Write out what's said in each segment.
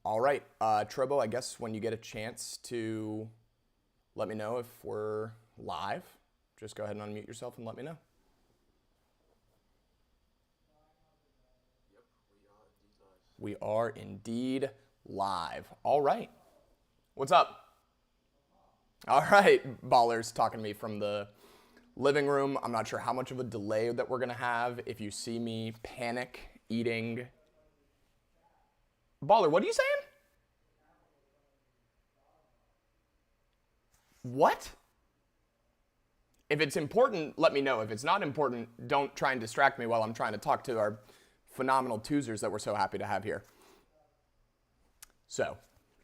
All right, Trobo, I guess when you get a chance to let me know if we're live, just go ahead and unmute yourself and let me know. Yep, we are indeed live. We are indeed live. All right. What's up? All right, ballers talking to me from the living room. I'm not sure how much of a delay that we're going to have. If you see me panic eating. Baller, what are you saying? What? If it's important, let me know. If it's not important, don't try and distract me while I'm trying to talk to our phenomenal Toozers that we're so happy to have here. So,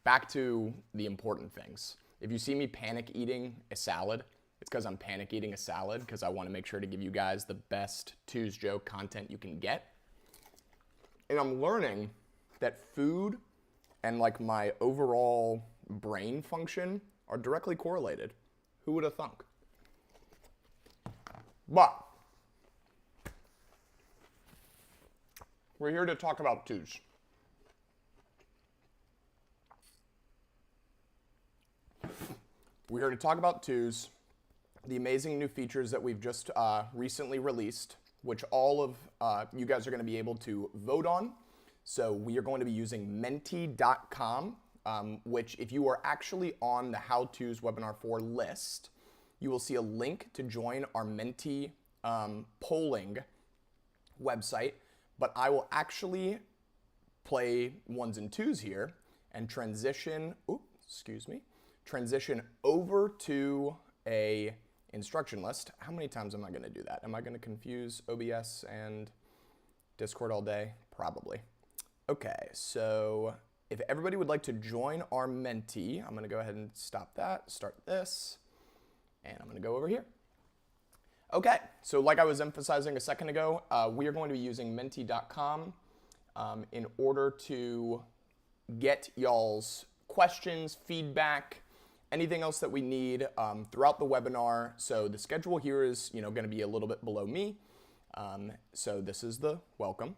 back to the important things. If you see me panic eating a salad, it's because I'm panic eating a salad because I want to make sure to give you guys the best Tooz joke content you can get. And I'm learning that food and like my overall brain function are directly correlated. Who would have thunk? But we're here to talk about Tooz. We're here to talk about Tooz, the amazing new features that we've just recently released, which all of you guys are going to be able to vote on. So we are going to be using menti.com, which if you are actually on the How To's Webinar 4 list, you will see a link to join our Menti polling website. But I will actually play ones and twos here and transition over to a instruction list. How many times am I going to do that? Am I going to confuse OBS and Discord all day? Probably. Okay, so if everybody would like to join our Menti, I'm going to go ahead and stop that, start this, and I'm going to go over here. Okay, so like I was emphasizing a second ago, we are going to be using menti.com in order to get y'all's questions, feedback, anything else that we need throughout the webinar. So the schedule here is going to be a little bit below me. So this is the welcome.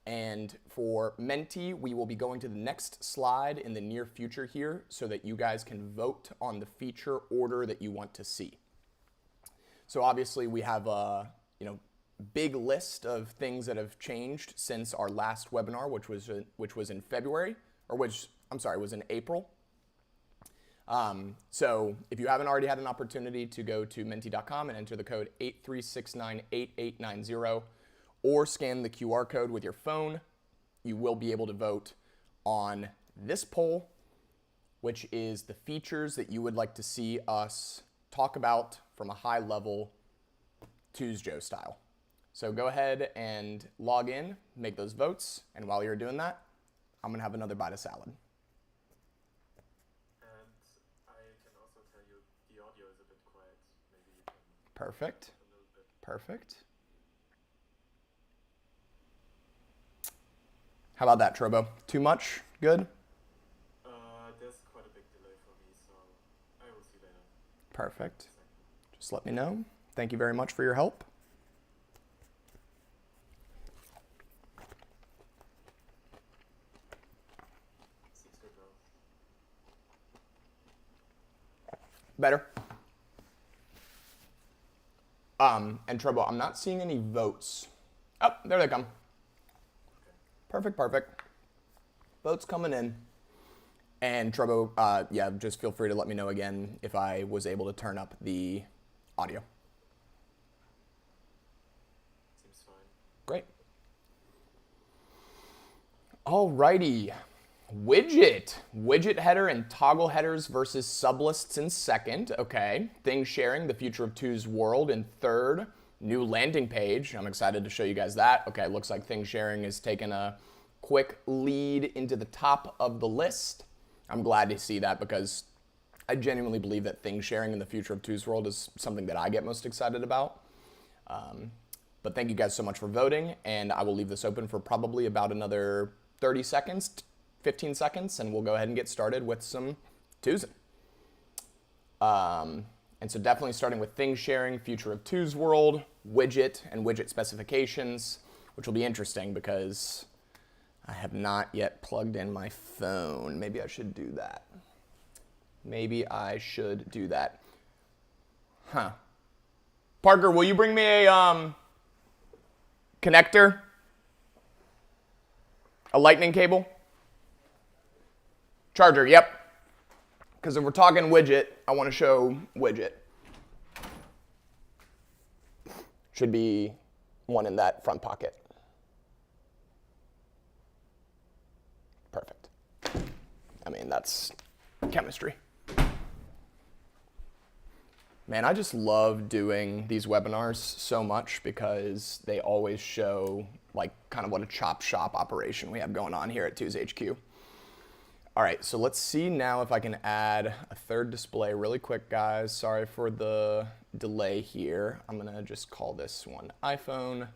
And for Menti, we will be going to the next slide in the near future here so that you guys can vote on the feature order that you want to see. So obviously we have a big list of things that have changed since our last webinar, which was in February, or was in April. So if you haven't already had an opportunity to go to menti.com and enter the code 83698890 or scan the QR code with your phone, you will be able to vote on this poll, which is the features that you would like to see us talk about from a high level Tooz Joe style. So go ahead and log in, make those votes, and while you're doing that, I'm gonna have another bite of salad. And I can also tell you the audio is a bit quiet. Maybe you can Perfect. a little bit. Perfect. How about that, Trobo? Too much? Good? There's quite a big delay for me, so I will see later. Perfect. Just let me know. Thank you very much for your help. Seems good now. Better. And Trobo, I'm not seeing any votes. Oh, there they come. Okay. Perfect, perfect. Votes coming in. And Trobo, yeah, just feel free to let me know again if I was able to turn up the audio. Seems fine. Great. Alrighty. Widget header and toggle headers versus sublists in second. Okay. Things sharing, the future of Tooz world in third. New landing page. I'm excited to show you guys that. Okay, looks like things sharing is taking a quick lead into the top of the list. I'm glad to see that because I genuinely believe that things sharing in the future of Tooz world is something that I get most excited about. But thank you guys so much for voting, and I will leave this open for probably about another 30 seconds, 15 seconds, and we'll go ahead and get started with some Toozing. And so definitely starting with things sharing, future of Tooz world, widget, and widget specifications, which will be interesting because I have not yet plugged in my phone. Maybe I should do that. Maybe I should do that. Huh. Parker, will you bring me a connector? A lightning cable? Charger, yep. Because if we're talking widget, I want to show widget. Should be one in that front pocket. Perfect. I mean, that's chemistry. Man, I just love doing these webinars so much because they always show like kind of what a chop shop operation we have going on here at Two's HQ. All right, so let's see now if I can add a third display really quick, guys. Sorry for the delay here. I'm gonna just call this one iPhone,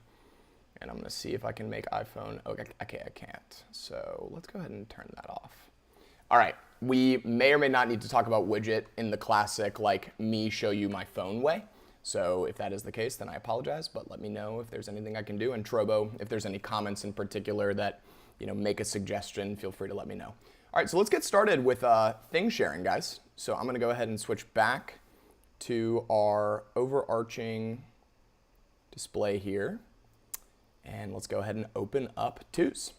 and I'm gonna see if I can make iPhone. Okay, I can't. So let's go ahead and turn that off. All right, we may or may not need to talk about widget in the classic, like me show you my phone way. So if that is the case, then I apologize, but let me know if there's anything I can do. And Trobo, if there's any comments in particular that, make a suggestion, feel free to let me know. All right, so let's get started with thing sharing, guys. So I'm gonna go ahead and switch back to our overarching display here. And let's go ahead and open up Twos.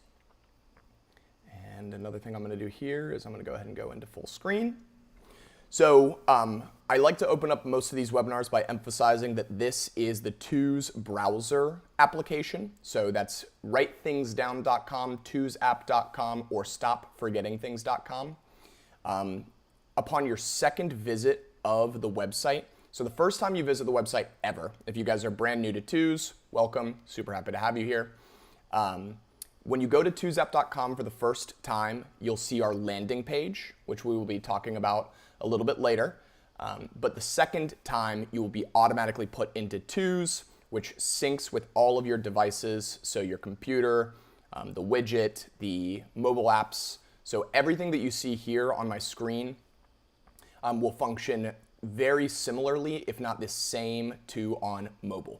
And another thing I'm gonna do here is I'm gonna go ahead and go into full screen. So I like to open up most of these webinars by emphasizing that this is the Twos browser application. So that's writethingsdown.com, twosApp.com, or stopforgettingthings.com. Upon your second visit of the website, so the first time you visit the website ever, if you guys are brand new to Twos, welcome, super happy to have you here. When you go to twosApp.com for the first time, you'll see our landing page, which we will be talking about a little bit later. But the second time, you will be automatically put into Twos, which syncs with all of your devices. So your computer, the widget, the mobile apps. So everything that you see here on my screen will function very similarly, if not the same, to on mobile.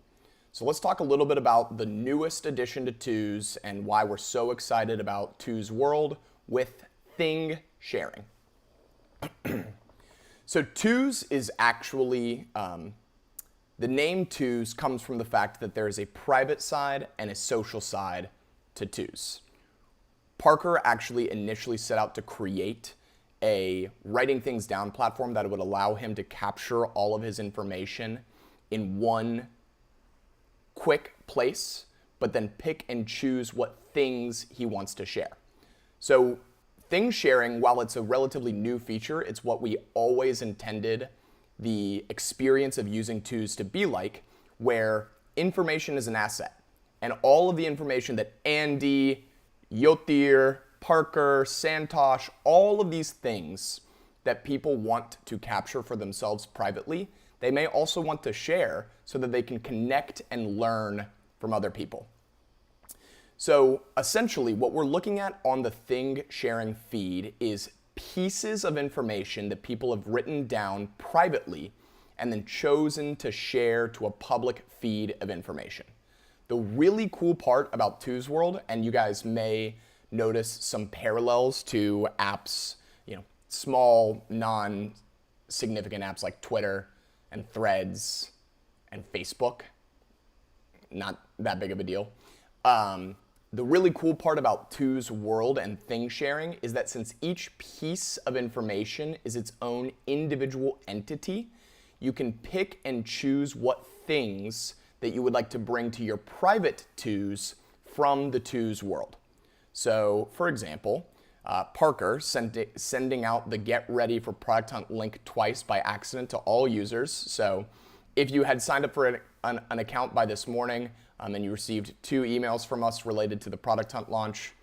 So let's talk a little bit about the newest addition to Twos and why we're so excited about Twos World with thing sharing. So Twos is actually, the name Twos comes from the fact that there is a private side and a social side to Twos. Parker actually initially set out to create a writing things down platform that would allow him to capture all of his information in one quick place, but then pick and choose what things he wants to share. So thing sharing, while it's a relatively new feature, it's what we always intended the experience of using Twos to be like, where information is an asset. And all of the information that Andy, Yotir, Parker, Santosh, all of these things that people want to capture for themselves privately, they may also want to share so that they can connect and learn from other people. So essentially, what we're looking at on the thing sharing feed is pieces of information that people have written down privately and then chosen to share to a public feed of information. The really cool part about Twos World, and you guys may notice some parallels to apps, small, non-significant apps like Twitter and Threads and Facebook, not that big of a deal. The really cool part about Twos World and thing sharing is that since each piece of information is its own individual entity, you can pick and choose what things that you would like to bring to your private Twos from the Twos World. So, for example, Parker sending out the Get Ready for Product Hunt link twice by accident to all users. So if you had signed up for an account by this morning and you received 2 emails from us related to the Product Hunt launch,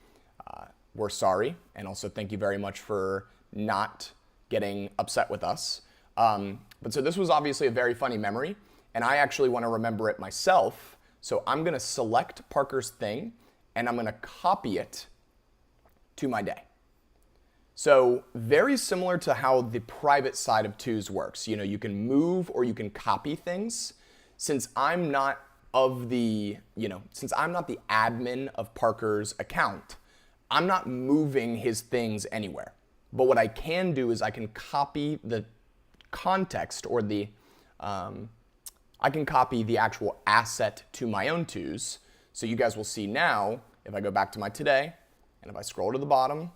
we're sorry. And also thank you very much for not getting upset with us. But so this was obviously a very funny memory, and I actually want to remember it myself. So I'm going to select Parker's thing, and I'm going to copy it to my day. So very similar to how the private side of Twos works. You can move or you can copy things. Since I'm not the admin of Parker's account, I'm not moving his things anywhere. But what I can do is I can copy the context or I can copy the actual asset to my own twos. So you guys will see now, if I go back to my today, and if I scroll to the bottom,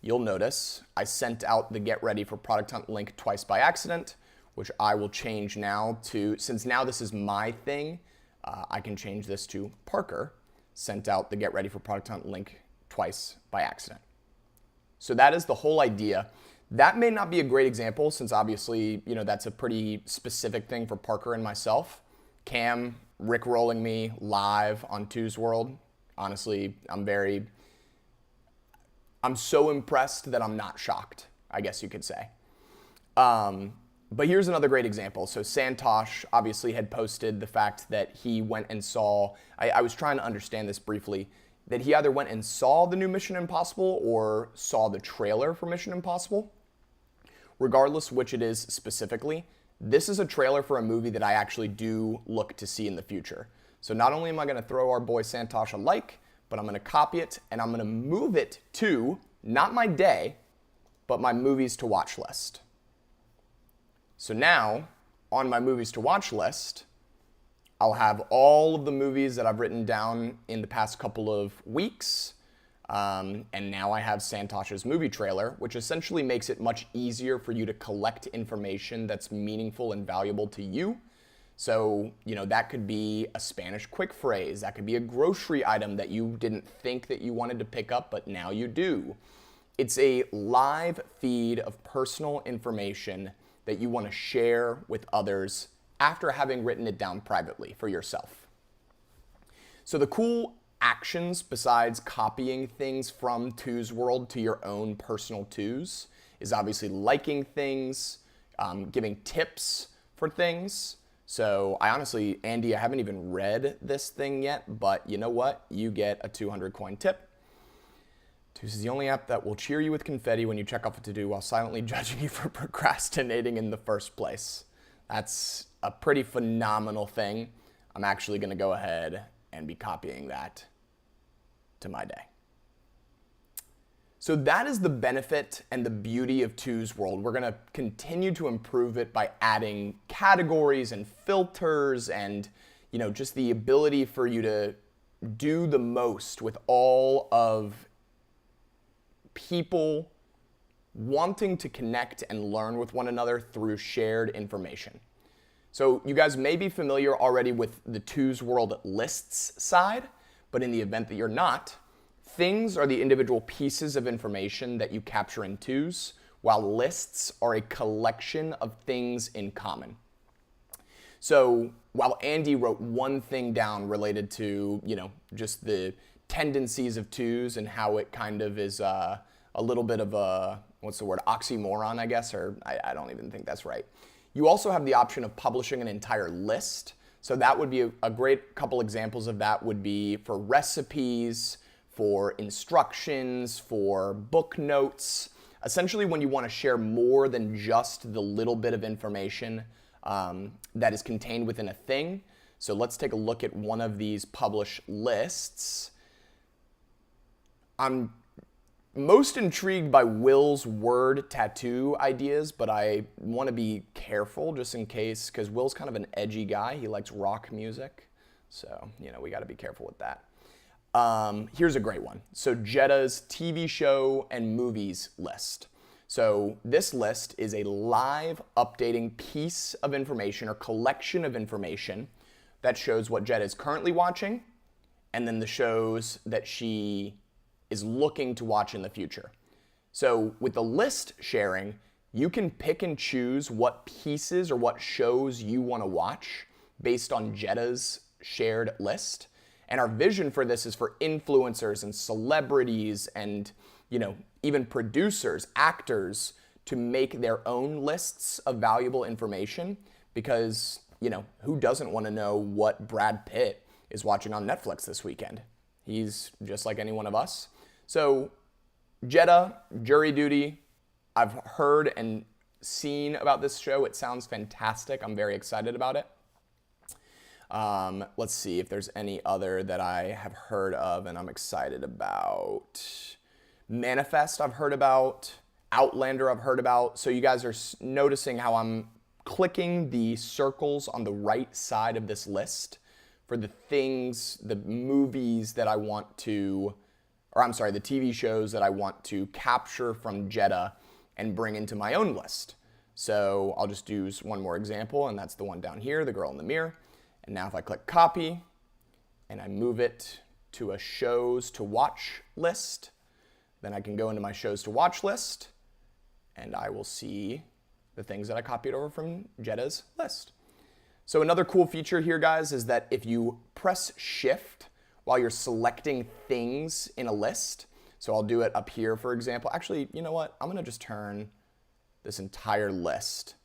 you'll notice I sent out the get ready for Product Hunt link twice by accident, which I will change now to, since now this is my thing, I can change this to Parker sent out the get ready for Product Hunt link twice by accident. So that is the whole idea. That may not be a great example since obviously, that's a pretty specific thing for Parker and myself. Cam rickrolling me live on Two's World. Honestly, I'm so impressed that I'm not shocked, I guess you could say. But here's another great example. So Santosh obviously had posted the fact that he went and saw, I was trying to understand this briefly, that he either went and saw the new Mission Impossible or saw the trailer for Mission Impossible. Regardless which it is specifically, this is a trailer for a movie that I actually do look to see in the future. So not only am I going to throw our boy Santosh a like, but I'm going to copy it and I'm going to move it to, not my day, but my movies to watch list. So now, on my movies to watch list, I'll have all of the movies that I've written down in the past couple of weeks. And now I have Santosh's movie trailer, which essentially makes it much easier for you to collect information that's meaningful and valuable to you. So, that could be a Spanish quick phrase. That could be a grocery item that you didn't think that you wanted to pick up, but now you do. It's a live feed of personal information that you want to share with others after having written it down privately for yourself. So the cool actions besides copying things from Two's World to your own personal twos is obviously liking things, giving tips for things. So Andy, I haven't even read this thing yet, but you know what? You get a 200 coin tip. Twos is the only app that will cheer you with confetti when you check off a to-do while silently judging you for procrastinating in the first place. That's a pretty phenomenal thing. I'm actually going to go ahead and be copying that to my day. So that is the benefit and the beauty of Two's World. We're going to continue to improve it by adding categories and filters and, just the ability for you to do the most with all of people wanting to connect and learn with one another through shared information. So you guys may be familiar already with the Two's World lists side, but in the event that you're not, things are the individual pieces of information that you capture in twos, while lists are a collection of things in common. So while Andy wrote one thing down related to, just the tendencies of twos and how it kind of is a little bit of a, oxymoron, I guess, or I don't even think that's right. You also have the option of publishing an entire list. So that would be a great couple examples of that would be for recipes, for instructions, for book notes. Essentially when you want to share more than just the little bit of information that is contained within a thing. So let's take a look at one of these published lists. I'm most intrigued by Will's word tattoo ideas, but I want to be careful just in case, because Will's kind of an edgy guy. He likes rock music. So, we got to be careful with that. Here's a great one. So Jetta's TV show and movies list. So this list is a live updating piece of information or collection of information that shows what Jetta is currently watching and then the shows that she is looking to watch in the future. So with the list sharing, you can pick and choose what pieces or what shows you want to watch based on Jetta's shared list. And our vision for this is for influencers and celebrities and, even producers, actors to make their own lists of valuable information because, who doesn't want to know what Brad Pitt is watching on Netflix this weekend? He's just like any one of us. So Jetta, Jury Duty, I've heard and seen about this show. It sounds fantastic. I'm very excited about it. Let's see if there's any other that I have heard of and I'm excited about. Manifest I've heard about. Outlander I've heard about. So you guys are noticing how I'm clicking the circles on the right side of this list for the things, the movies that I want to, or I'm sorry, the TV shows that I want to capture from Jeddah and bring into my own list. So I'll just use one more example, and that's the one down here, The Girl in the Mirror. And now if I click copy and I move it to a shows to watch list, then I can go into my shows to watch list and I will see the things that I copied over from Jeddah's list. So another cool feature here, guys, is that if you press shift while you're selecting things in a list, so I'll do it up here, for example. Actually, you know what? I'm gonna just turn this entire list.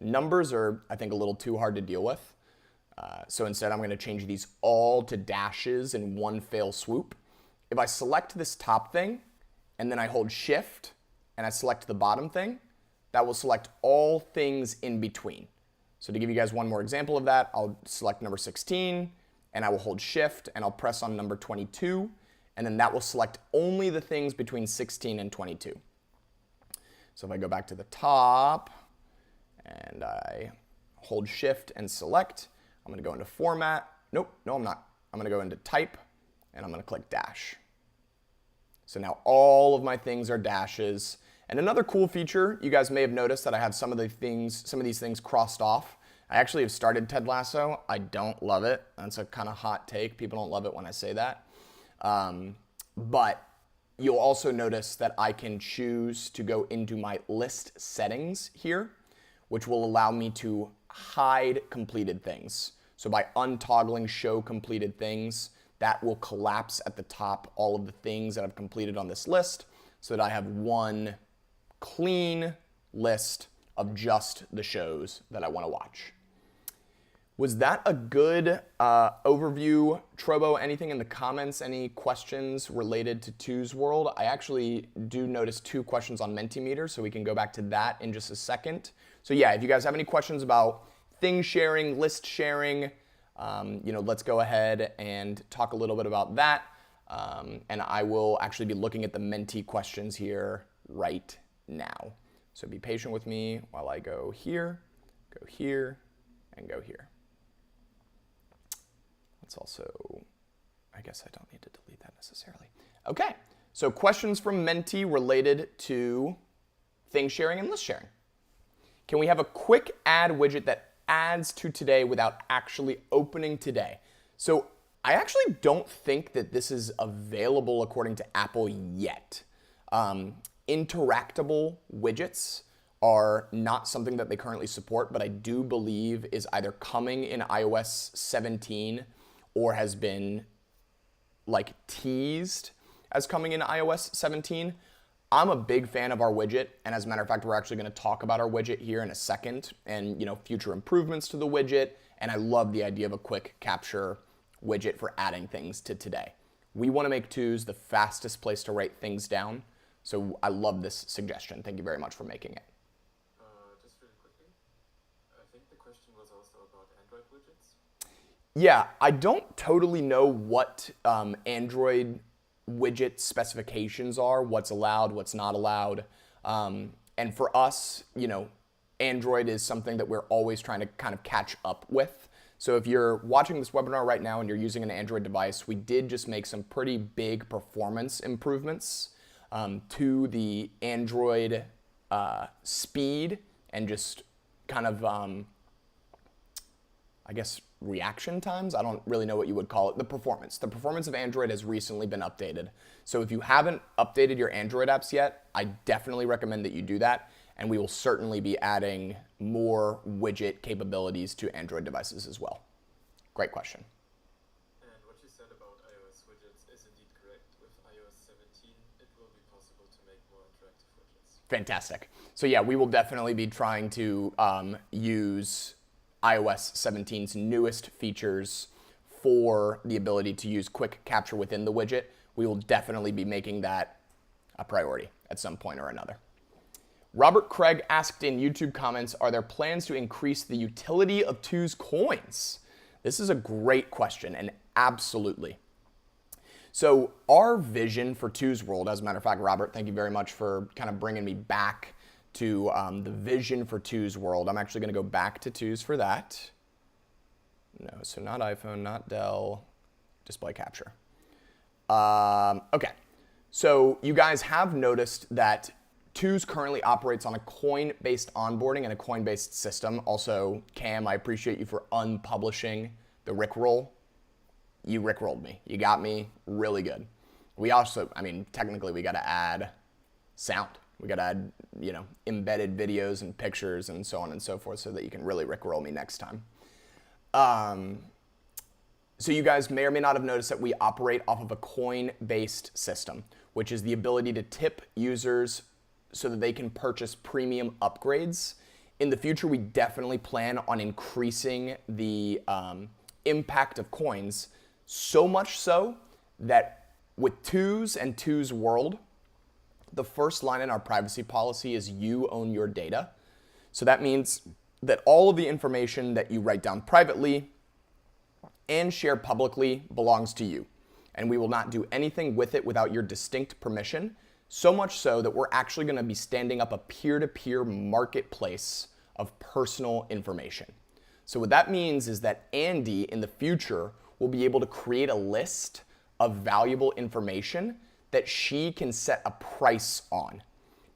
Numbers are, I think, a little too hard to deal with. So instead, I'm gonna change these all to dashes in one fell swoop. If I select this top thing, and then I hold shift, and I select the bottom thing, that will select all things in between. So to give you guys one more example of that, I'll select number 16, and I will hold shift, and I'll press on number 22, and then that will select only the things between 16 and 22. So if I go back to the top, and I hold shift and select, I'm gonna go into format. Nope, no I'm not. I'm gonna go into type, and I'm gonna click dash. So now all of my things are dashes. And another cool feature, you guys may have noticed that I have some of these things crossed off. I actually have started Ted Lasso. I don't love it. That's a kind of hot take. People don't love it when I say that. But you'll also notice that I can choose to go into my list settings here, which will allow me to hide completed things. So by untoggling show completed things, that will collapse at the top all of the things that I've completed on this list so that I have one clean list of just the shows that I want to watch. Was that a good overview, Trobo? Anything in the comments? Any questions related to Two's World? I actually do notice 2 questions on Mentimeter, so we can go back to that in just a second. So yeah, if you guys have any questions about thing sharing, list sharing, let's go ahead and talk a little bit about that. And I will actually be looking at the Menti questions here right now. So be patient with me while I go here, and go here. Let's also, I guess I don't need to delete that necessarily. Okay, so questions from Menti related to thing sharing and list sharing. Can we have a quick add widget that adds to today without actually opening today? So I actually don't think that this is available according to Apple yet. Interactable widgets are not something that they currently support, but I do believe is either coming in iOS 17 or has been like teased as coming in iOS 17. I'm a big fan of our widget, and as a matter of fact, we're actually going to talk about our widget here in a second and future improvements to the widget, and I love the idea of a quick capture widget for adding things to today. We want to make Twos the fastest place to write things down, so I love this suggestion. Thank you very much for making it. Just really quickly, I think the question was also about Android widgets. Yeah, I don't totally know what Android widget specifications are, what's allowed, what's not allowed. And for us, Android is something that we're always trying to kind of catch up with. So if you're watching this webinar right now and you're using an Android device, we did just make some pretty big performance improvements to the Android speed and just kind of, I guess, reaction times. I don't really know what you would call it. The performance of Android has recently been updated. So if you haven't updated your Android apps yet, I definitely recommend that you do that. And we will certainly be adding more widget capabilities to Android devices as well. Great question. And what you said about iOS widgets is indeed correct. With iOS 17, it will be possible to make more interactive widgets. Fantastic. So yeah, we will definitely be trying to use iOS 17's newest features for the ability to use quick capture within the widget. We will definitely be making that a priority at some point or another. Robert Craig asked in YouTube comments, are there plans to increase the utility of Two's coins? This is a great question, and absolutely. So our vision for Two's World, as a matter of fact, Robert, thank you very much for kind of bringing me back to the vision for Two's World. I'm actually going to go back to Two's for that. No, so not iPhone, not Dell, display capture. Okay, so you guys have noticed that Two's currently operates on a coin-based onboarding and a coin-based system. Also, Cam, I appreciate you for unpublishing the Rickroll. You Rickrolled me. You got me really good. We also, I mean, technically we got to add sound. We got to add, you know, embedded videos and pictures and so on and so forth so that you can really Rickroll me next time. So you guys may or may not have noticed that we operate off of a coin-based system, which is the ability to tip users so that they can purchase premium upgrades. In the future, we definitely plan on increasing the impact of coins, so much so that with Two's and Two's World, the first line in our privacy policy is you own your data. So that means that all of the information that you write down privately and share publicly belongs to you. And we will not do anything with it without your distinct permission. So much so that we're actually going to be standing up a peer-to-peer marketplace of personal information. So what that means is that Andy in the future will be able to create a list of valuable information that she can set a price on.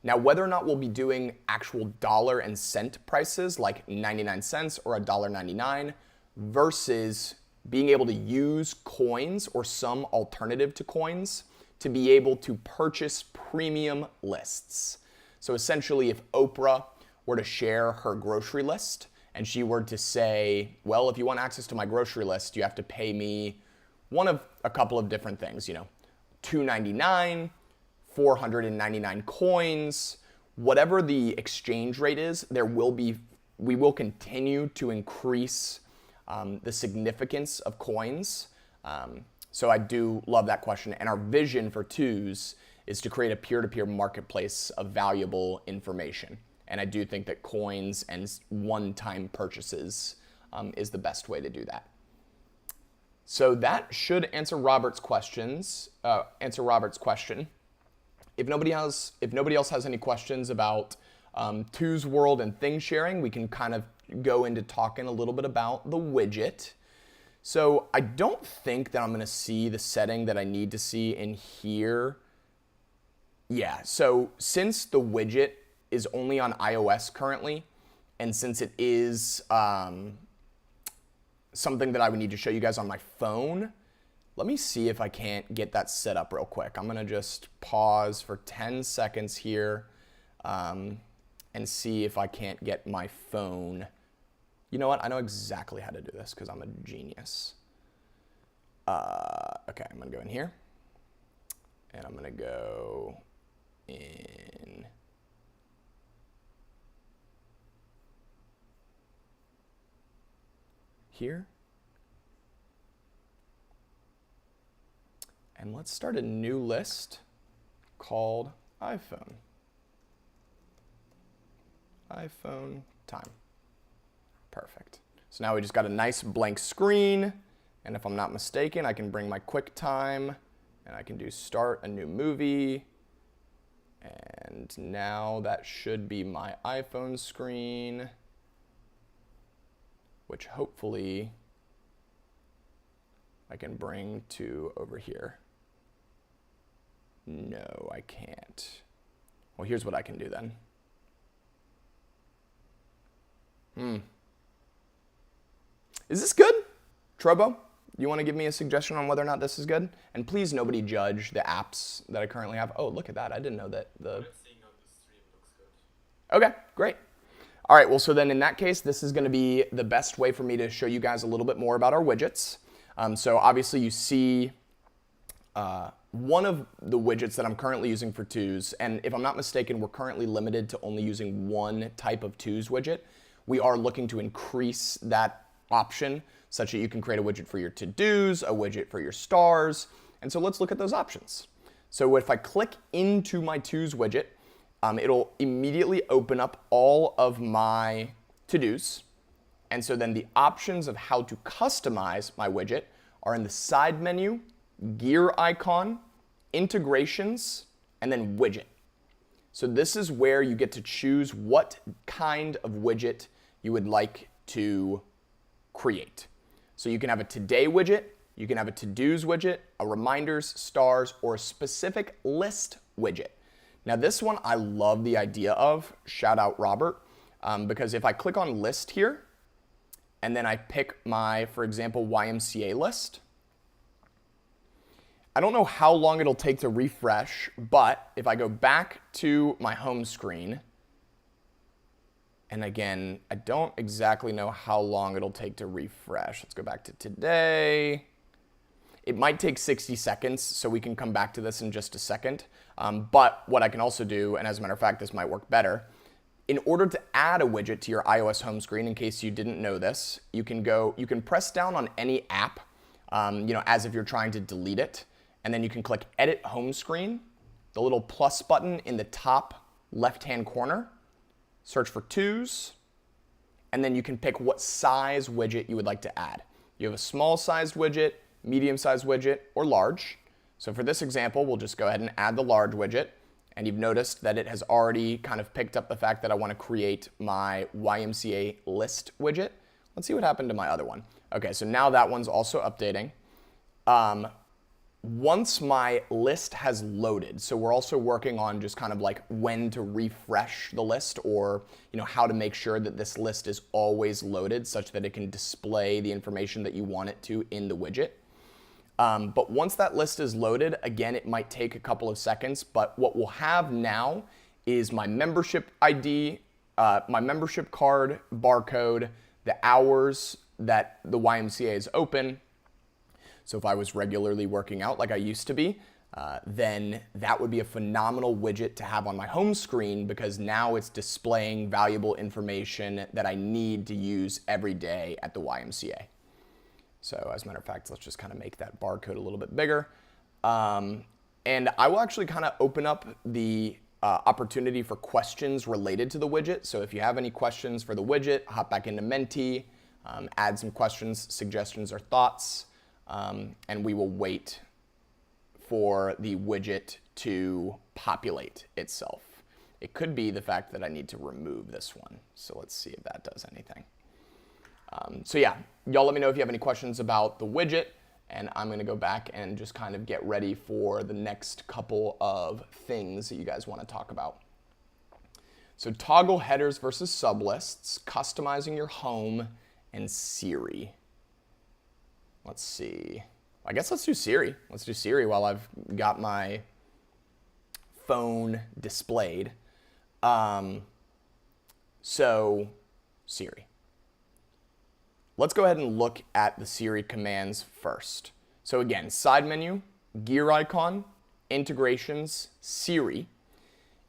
Now, whether or not we'll be doing actual dollar and cent prices like 99 cents or $1.99 versus being able to use coins or some alternative to coins to be able to purchase premium lists. So essentially, if Oprah were to share her grocery list and she were to say, well, if you want access to my grocery list, you have to pay me one of a couple of different things, you know, $2.99, 499 coins, whatever the exchange rate is, we will continue to increase the significance of coins. So I do love that question. And our vision for Two's is to create a peer-to-peer marketplace of valuable information. And I do think that coins and one-time purchases is the best way to do that. So that should answer Robert's question. If nobody else has any questions about Two's World and thing sharing, we can kind of go into talking a little bit about the widget. So I don't think that I'm going to see the setting that I need to see in here. Yeah, so since the widget is only on iOS currently, and since it is something that I would need to show you guys on my phone, let me see if I can't get that set up real quick. I'm going to just pause for 10 seconds here and see if I can't get my phone. You know what? I know exactly how to do this because I'm a genius. Okay, I'm going to go in here. And I'm going to go in here. And let's start a new list called iPhone. iPhone time. Perfect. So now we just got a nice blank screen. And if I'm not mistaken, I can bring my QuickTime and I can do start a new movie. And now that should be my iPhone screen, which hopefully I can bring to over here. No, I can't. Well, here's what I can do then. Is this good? Trobo, you want to give me a suggestion on whether or not this is good? And please, nobody judge the apps that I currently have. Oh, look at that. I didn't know that the... What I'm seeing on the stream looks good. Okay, great. All right, well, so then in that case, this is going to be the best way for me to show you guys a little bit more about our widgets. So obviously you see one of the widgets that I'm currently using for Two's, and if I'm not mistaken, we're currently limited to only using one type of Two's widget. We are looking to increase that option such that you can create a widget for your to-dos, a widget for your stars, and so let's look at those options. So if I click into my Two's widget, it'll immediately open up all of my to-dos, And so then the options of how to customize my widget are in the side menu, gear icon, integrations, and then widget. So this is where you get to choose what kind of widget you would like to create. So you can have a today widget, you can have a to-dos widget, a reminders, stars, or a specific list widget. Now this one I love the idea of, shout out Robert, because if I click on list here, and then I pick my, for example, YMCA list, I don't know how long it'll take to refresh, but if I go back to my home screen, and again, I don't exactly know how long it'll take to refresh. Let's go back to today. It might take 60 seconds, so we can come back to this in just a second. But what I can also do, and as a matter of fact, this might work better, in order to add a widget to your iOS home screen, in case you didn't know this, you can press down on any app, as if you're trying to delete it, and then you can click Edit Home Screen, the little plus button in the top left-hand corner, search for twos, and then you can pick what size widget you would like to add. You have a small-sized widget, medium-sized widget, or large. So for this example, we'll just go ahead and add the large widget, and you've noticed that it has already kind of picked up the fact that I want to create my YMCA list widget. Let's see what happened to my other one. Okay, so now that one's also updating. Once my list has loaded, so we're also working on just kind of like when to refresh the list, or how to make sure that this list is always loaded such that it can display the information that you want it to in the widget. But once that list is loaded, again, it might take a couple of seconds, but what we'll have now is my membership ID, my membership card, barcode, the hours that the YMCA is open. So if I was regularly working out like I used to be, then that would be a phenomenal widget to have on my home screen, because now it's displaying valuable information that I need to use every day at the YMCA. So as a matter of fact, let's just kind of make that barcode a little bit bigger. And I will actually kind of open up the opportunity for questions related to the widget. So if you have any questions for the widget, hop back into Menti, add some questions, suggestions, or thoughts. And we will wait for the widget to populate itself. It could be the fact that I need to remove this one. So let's see if that does anything. So yeah, y'all let me know if you have any questions about the widget, and I'm going to go back and just kind of get ready for the next couple of things that you guys want to talk about. So toggle headers versus sublists, customizing your home, and Siri. Let's see. I guess let's do Siri. Let's do Siri while I've got my phone displayed. So Siri. Let's go ahead and look at the Siri commands first. So again, side menu, gear icon, integrations, Siri.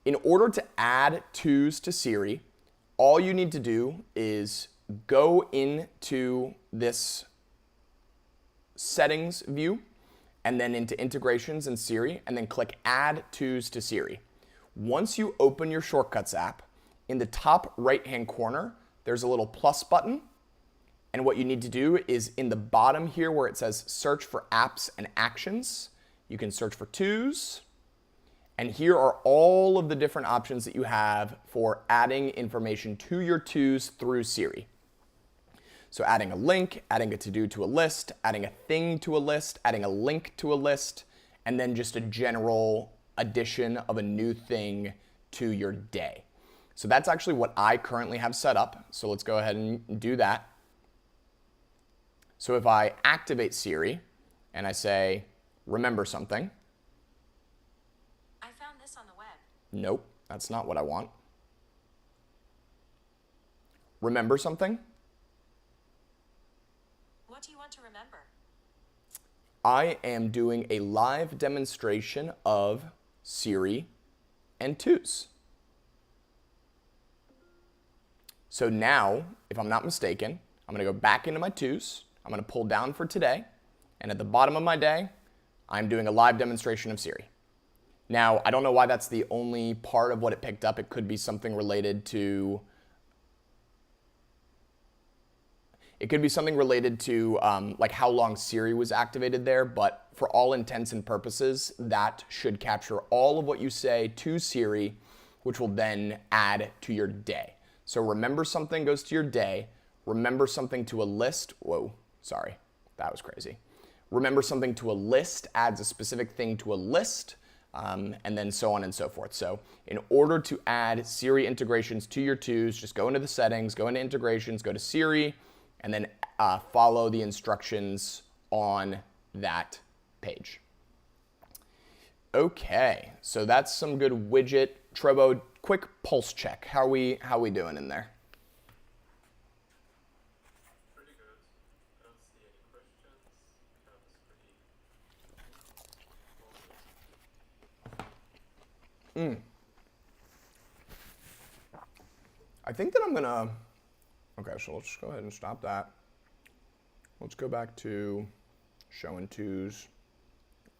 In order to add twos to Siri, all you need to do is go into this settings view, and then into integrations and Siri, and then click add twos to Siri. Once you open your shortcuts app, in the top right hand corner, there's a little plus button. And what you need to do is in the bottom here where it says search for apps and actions, you can search for twos. And here are all of the different options that you have for adding information to your twos through Siri. So adding a link, adding a to-do to a list, adding a thing to a list, adding a link to a list, and then just a general addition of a new thing to your day. So that's actually what I currently have set up. So let's go ahead and do that. So if I activate Siri and I say, remember something. I found this on the web. Nope, that's not what I want. Remember something. What do you want to remember? I am doing a live demonstration of Siri and twos. So now, if I'm not mistaken, I'm going to go back into my twos. I'm going to pull down for today. And at the bottom of my day, I'm doing a live demonstration of Siri. Now, I don't know why that's the only part of what it picked up. It could be something related to It could be something related to like how long Siri was activated there, but for all intents and purposes, that should capture all of what you say to Siri, which will then add to your day. So remember something goes to your day, remember something to a list. Whoa, sorry, that was crazy. Remember something to a list adds a specific thing to a list, and then so on and so forth. So in order to add Siri integrations to your twos, just go into the settings, go into integrations, go to Siri, and then follow the instructions on that page. Okay, so that's some good widget. Trobo, quick pulse check. How we doing in there? Pretty good. I don't see any questions. That was pretty awesome. I think that I'm gonna, okay, so let's go ahead and stop that. Let's go back to showing twos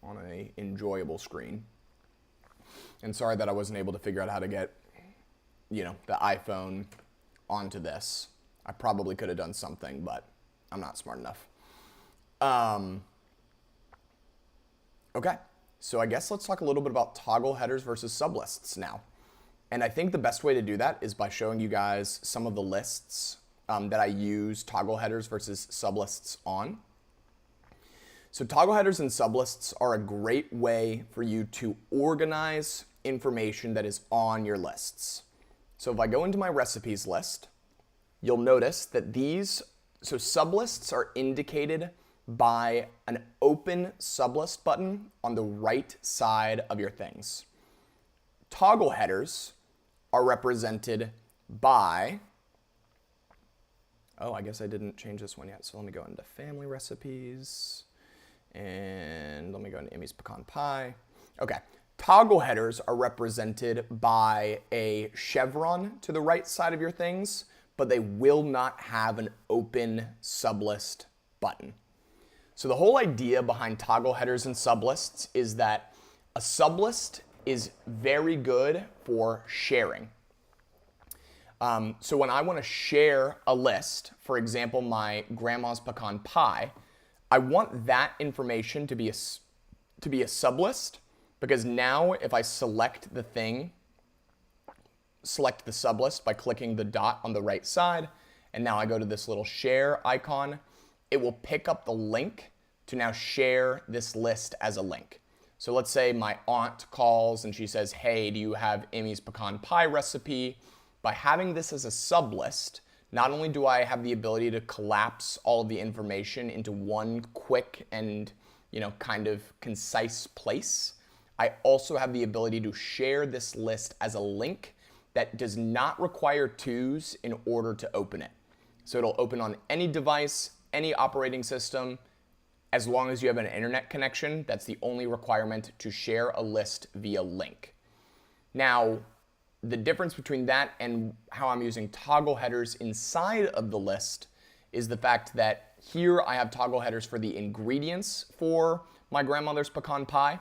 on a enjoyable screen. And sorry that I wasn't able to figure out how to get, the iPhone onto this. I probably could have done something, but I'm not smart enough. Okay, so I guess let's talk a little bit about toggle headers versus sublists now. And I think the best way to do that is by showing you guys some of the lists that I use toggle headers versus sublists on. So toggle headers and sublists are a great way for you to organize information that is on your lists. So if I go into my recipes list, you'll notice that so sublists are indicated by an open sublist button on the right side of your things. Toggle headers are represented by, I guess I didn't change this one yet. So let me go into family recipes and let me go into Emmy's pecan pie. Okay, toggle headers are represented by a chevron to the right side of your things, but they will not have an open sublist button. So the whole idea behind toggle headers and sublists is that a sublist is very good for sharing. So when I want to share a list, for example, my grandma's pecan pie, I want that information to be a sublist, because now if I select the sublist by clicking the dot on the right side, and now I go to this little share icon, it will pick up the link to now share this list as a link. So let's say my aunt calls and she says, hey, do you have Emmy's pecan pie recipe? By having this as a sublist, not only do I have the ability to collapse all of the information into one quick and kind of concise place, I also have the ability to share this list as a link that does not require twos in order to open it. So it'll open on any device, any operating system, as long as you have an internet connection. That's the only requirement to share a list via link. Now, the difference between that and how I'm using toggle headers inside of the list is the fact that here I have toggle headers for the ingredients for my grandmother's pecan pie,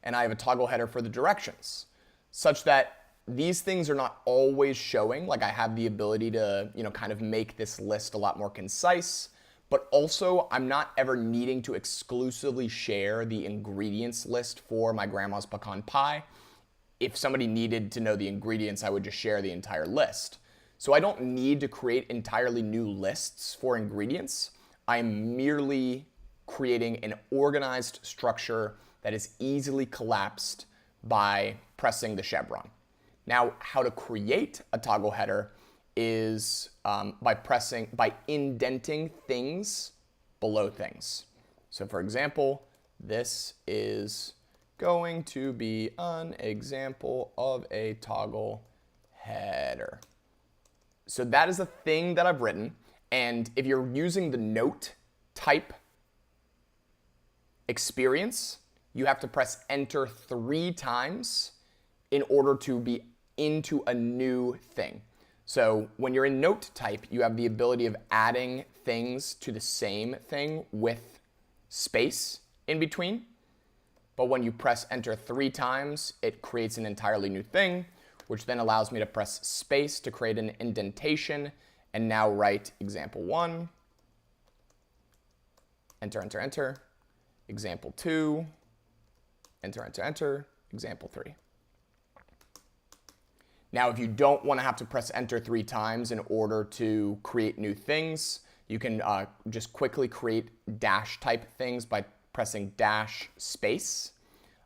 and I have a toggle header for the directions, such that these things are not always showing. Like I have the ability to, kind of make this list a lot more concise, but also I'm not ever needing to exclusively share the ingredients list for my grandma's pecan pie. If somebody needed to know the ingredients, I would just share the entire list. So I don't need to create entirely new lists for ingredients. I'm merely creating an organized structure that is easily collapsed by pressing the chevron. Now, how to create a toggle header is by indenting things below things. So for example, this is going to be an example of a toggle header. So that is a thing that I've written, and if you're using the note type experience, you have to press enter 3 times in order to be into a new thing. So when you're in note type, you have the ability of adding things to the same thing with space in between. But when you press enter 3 times, it creates an entirely new thing, which then allows me to press space to create an indentation and now write example 1, enter, enter, enter, example 2, enter, enter, enter, example 3. Now, if you don't want to have to press enter 3 times in order to create new things, you can just quickly create dash type things by pressing dash space.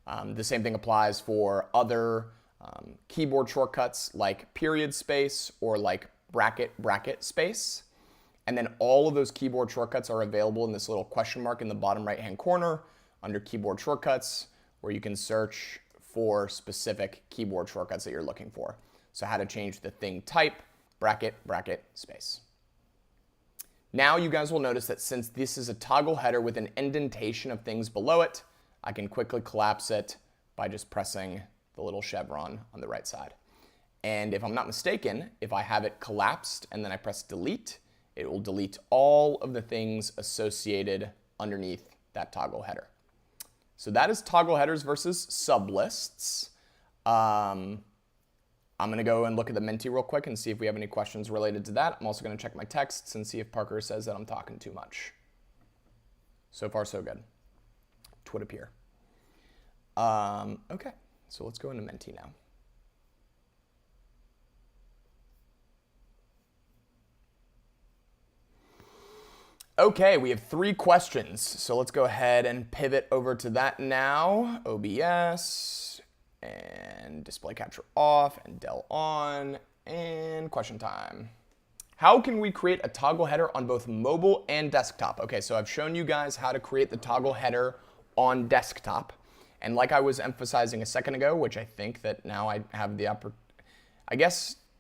The same thing applies for other keyboard shortcuts like period space or like bracket space. And then all of those keyboard shortcuts are available in this little question mark in the bottom right-hand corner under keyboard shortcuts, where you can search for specific keyboard shortcuts that you're looking for. So how to change the thing type, bracket space. Now you guys will notice that since this is a toggle header with an indentation of things below it, I can quickly collapse it by just pressing the little chevron on the right side. And if I'm not mistaken, if I have it collapsed and then I press delete, it will delete all of the things associated underneath that toggle header. So that is toggle headers versus sublists. I'm going to go and look at the Menti real quick and see if we have any questions related to that. I'm also going to check my texts and see if Parker says that I'm talking too much. So far, so good. It would appear. Okay, so let's go into Menti now. Okay, we have 3 questions. So let's go ahead and pivot over to that now. OBS. And display capture off and del on, and question time. How can we create a toggle header on both mobile and desktop? Okay, so I've shown you guys how to create the toggle header on desktop. And like I was emphasizing a second ago, which I think that now I have the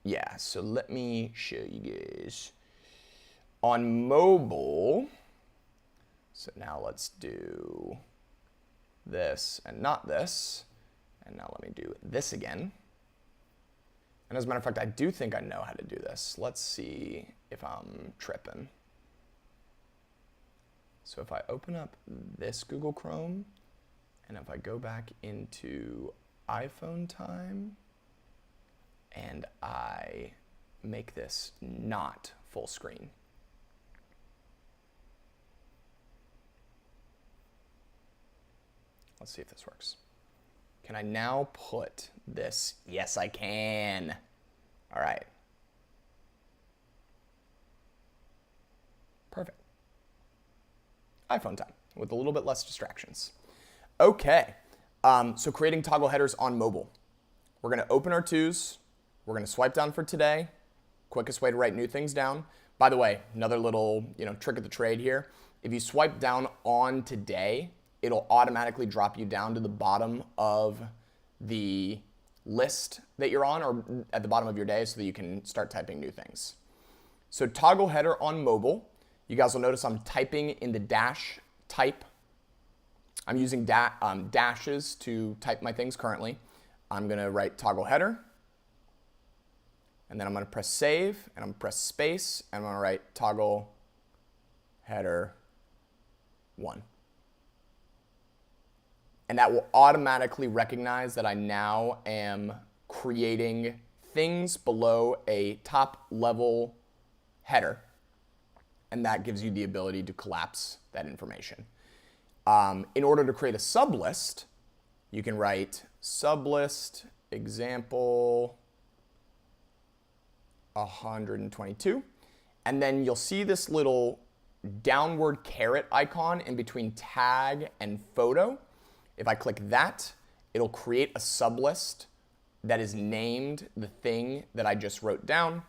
yeah, so let me show you guys. On mobile, so now let's do this and not this. And now let me do this again. And as a matter of fact, I do think I know how to do this. Let's see if I'm tripping. So if I open up this Google Chrome, and if I go back into iPhone time, and I make this not full screen. Let's see if this works. Can I now put this? Yes, I can. All right. Perfect. iPhone time with a little bit less distractions. Okay, so creating toggle headers on mobile. We're going to open our twos. We're going to swipe down for today. Quickest way to write new things down. By the way, another little trick of the trade here. If you swipe down on today, it'll automatically drop you down to the bottom of the list that you're on, or at the bottom of your day, so that you can start typing new things. So toggle header on mobile. You guys will notice I'm typing in the dash type. I'm using dashes to type my things currently. I'm going to write toggle header. And then I'm going to press save, and I'm going to press space, and I'm going to write toggle header 1. And that will automatically recognize that I now am creating things below a top level header. And that gives you the ability to collapse that information. In order to create a sublist, you can write sublist example 122. And then you'll see this little downward caret icon in between tag and photo. If I click that, it'll create a sublist that is named the thing that I just wrote down.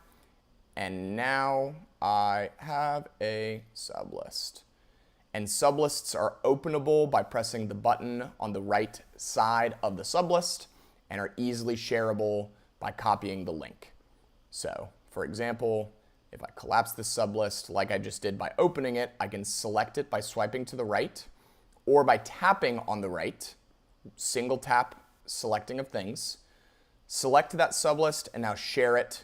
And now I have a sublist. And sublists are openable by pressing the button on the right side of the sublist, and are easily shareable by copying the link. So, for example, if I collapse this sublist like I just did by opening it, I can select it by swiping to the right, or by tapping on the right, single tap selecting of things, select that sublist and now share it,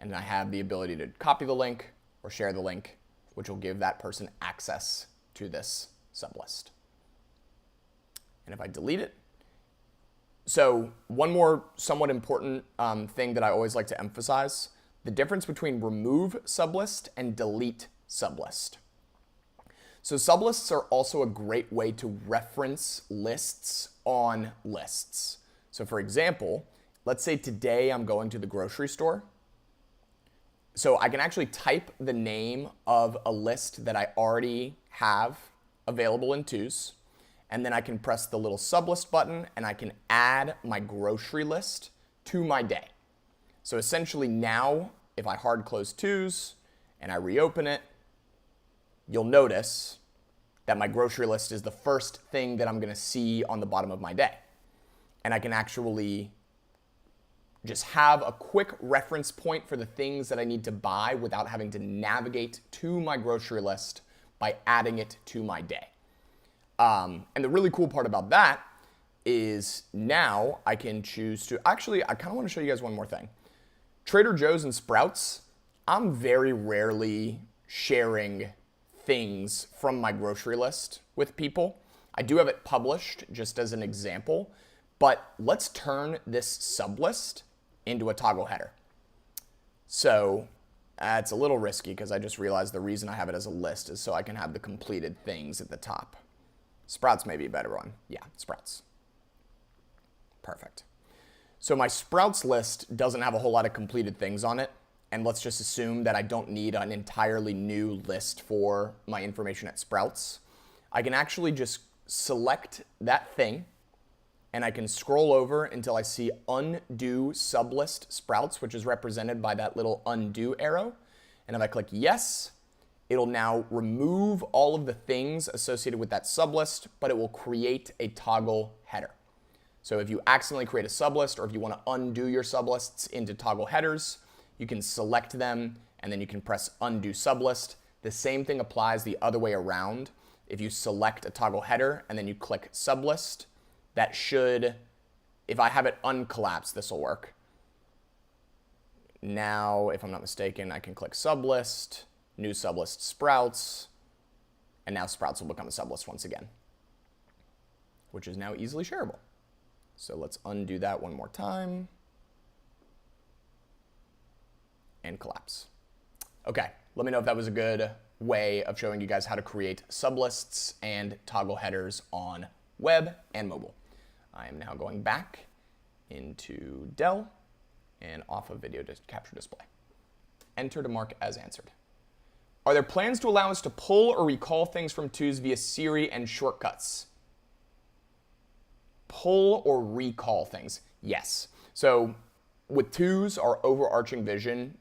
and I have the ability to copy the link or share the link, which will give that person access to this sublist. And if I delete it, so one more somewhat important thing that I always like to emphasize, the difference between remove sublist and delete sublist. So sublists are also a great way to reference lists on lists. So for example, let's say today I'm going to the grocery store. So I can actually type the name of a list that I already have available in Twos, and then I can press the little sublist button and I can add my grocery list to my day. So essentially now, if I hard close Twos and I reopen it, you'll notice that my grocery list is the first thing that I'm going to see on the bottom of my day. And I can actually just have a quick reference point for the things that I need to buy without having to navigate to my grocery list by adding it to my day. And the really cool part about that is now I can choose to, actually, I kind of want to show you guys one more thing. Trader Joe's and Sprouts, I'm very rarely sharing things from my grocery list with people. I do have it published just as an example, but let's turn this sublist into a toggle header. So it's a little risky because I just realized the reason I have it as a list is so I can have the completed things at the top. Sprouts may be a better one. Yeah, Sprouts. Perfect. So my Sprouts list doesn't have a whole lot of completed things on it. And let's just assume that I don't need an entirely new list for my information at Sprouts. I can actually just select that thing and I can scroll over until I see undo sublist Sprouts, which is represented by that little undo arrow. And if I click yes, it'll now remove all of the things associated with that sublist, but it will create a toggle header. So if you accidentally create a sublist or if you want to undo your sublists into toggle headers, you can select them and then you can press undo sublist. The same thing applies the other way around. If you select a toggle header and then you click sublist, that should, if I have it uncollapsed, this will work. Now, if I'm not mistaken, I can click sublist, new sublist Sprouts, and now Sprouts will become a sublist once again, which is now easily shareable. So let's undo that one more time. And collapse. Okay, let me know if that was a good way of showing you guys how to create sublists and toggle headers on web and mobile. I am now going back into Dell and off of video capture display. Enter to mark as answered. Are there plans to allow us to pull or recall things from Twos via Siri and shortcuts? Pull or recall things? Yes. So with Twos, our overarching vision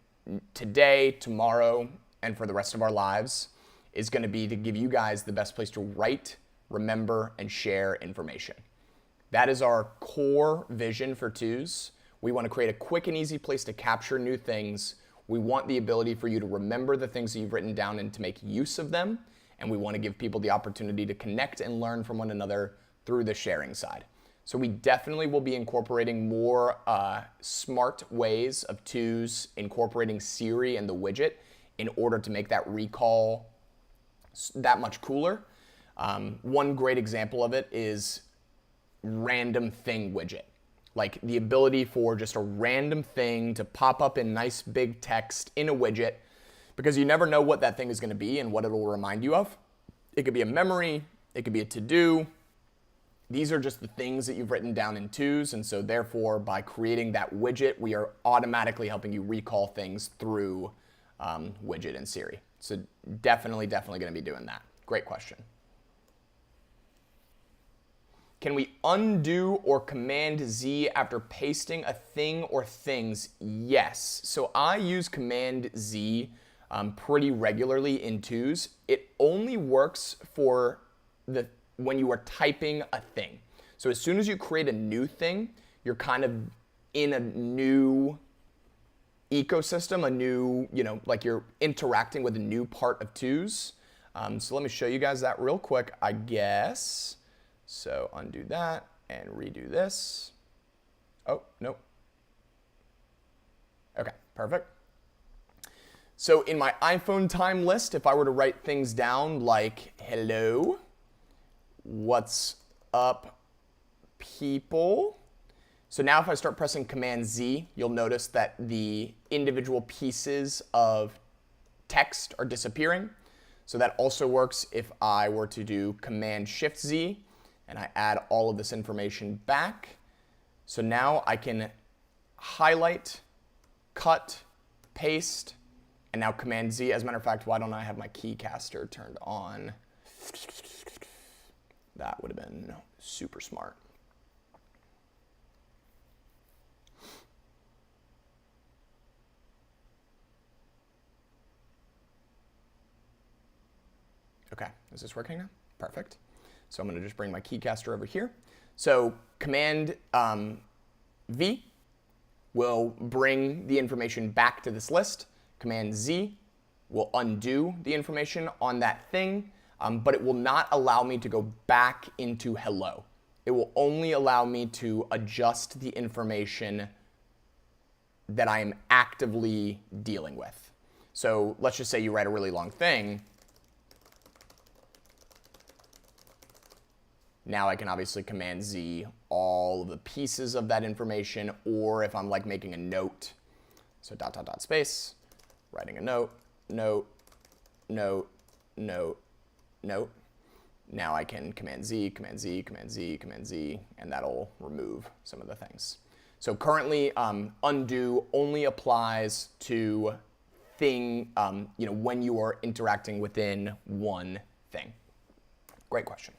today, tomorrow, and for the rest of our lives is going to be to give you guys the best place to write, remember, and share information. That is our core vision for Twos. We want to create a quick and easy place to capture new things. We want the ability for you to remember the things that you've written down and to make use of them. And we want to give people the opportunity to connect and learn from one another through the sharing side. So we definitely will be incorporating more smart ways of Twos, incorporating Siri and the widget in order to make that recall that much cooler. One great example of it is random thing widget. Like the ability for just a random thing to pop up in nice big text in a widget, because you never know what that thing is going to be and what it will remind you of. It could be a memory, it could be a to-do. These are just the things that you've written down in Twos, and so therefore by creating that widget, we are automatically helping you recall things through widget and Siri. So definitely going to be doing that. Great question. Can we undo or Command Z after pasting a thing or things? Yes. So I use Command Z pretty regularly in Twos. It only works for when you are typing a thing. So as soon as you create a new thing, you're kind of in a new ecosystem, a new, like you're interacting with a new part of Twos. So let me show you guys that real quick, I guess. So undo that and redo this. Oh, nope. Okay, perfect. So in my iPhone time list, if I were to write things down like, hello, what's up, people? So now if I start pressing Command Z, you'll notice that the individual pieces of text are disappearing. So that also works if I were to do Command Shift Z and I add all of this information back. So now I can highlight, cut, paste, and now Command Z. As a matter of fact, why don't I have my keycaster turned on? That would have been super smart. Okay, is this working now? Perfect. So I'm going to just bring my keycaster over here. So Command V will bring the information back to this list. Command Z will undo the information on that thing, but it will not allow me to go back into hello. It will only allow me to adjust the information that I am actively dealing with. So let's just say you write a really long thing. Now I can obviously Command Z all of the pieces of that information, or if I'm like making a note, so ... space, writing a note, note, note, note, note. Now I can Command Z, Command Z, Command Z, Command Z, and that'll remove some of the things. So currently, undo only applies to when you are interacting within one thing. Great question.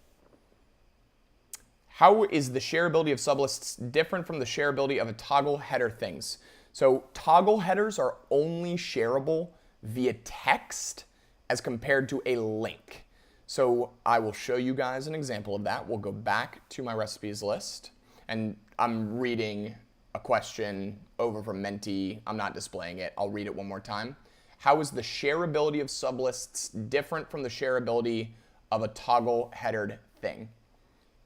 How is the shareability of sublists different from the shareability of a toggle header things? So toggle headers are only shareable via text as compared to a link. So I will show you guys an example of that. We'll go back to my recipes list, and I'm reading a question over from Menti. I'm not displaying it. I'll read it one more time. How is the shareability of sublists different from the shareability of a toggle headered thing?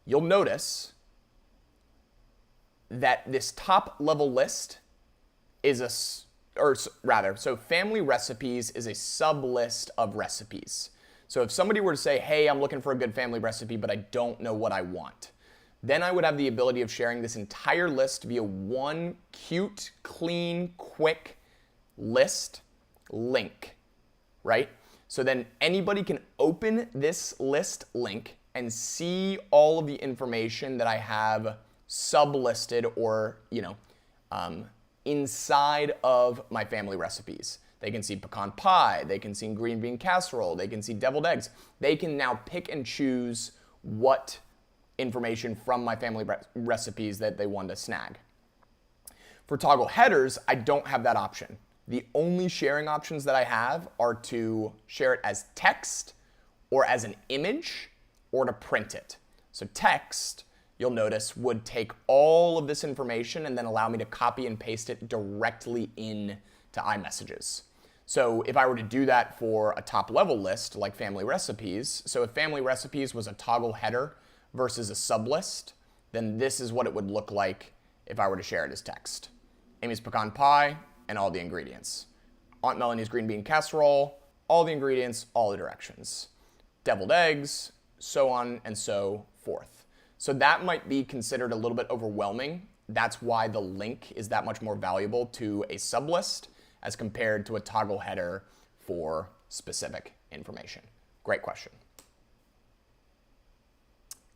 You'll notice that this top level list is so family recipes is a sub list of recipes. So if somebody were to say, hey, I'm looking for a good family recipe, but I don't know what I want, then I would have the ability of sharing this entire list via one cute, clean, quick list link, right? So then anybody can open this list link and see all of the information that I have sublisted or, inside of my family recipes. They can see pecan pie, they can see green bean casserole, they can see deviled eggs. They can now pick and choose what information from my family recipes that they want to snag. For toggle headers, I don't have that option. The only sharing options that I have are to share it as text or as an image or to print it. So text, you'll notice, would take all of this information and then allow me to copy and paste it directly into iMessages. So if I were to do that for a top level list like family recipes, so if family recipes was a toggle header versus a sublist, then this is what it would look like if I were to share it as text. Amy's pecan pie and all the ingredients. Aunt Melanie's green bean casserole, all the ingredients, all the directions. Deviled eggs, so on and so forth. So that might be considered a little bit overwhelming. That's why the link is that much more valuable to a sublist as compared to a toggle header for specific information. Great question.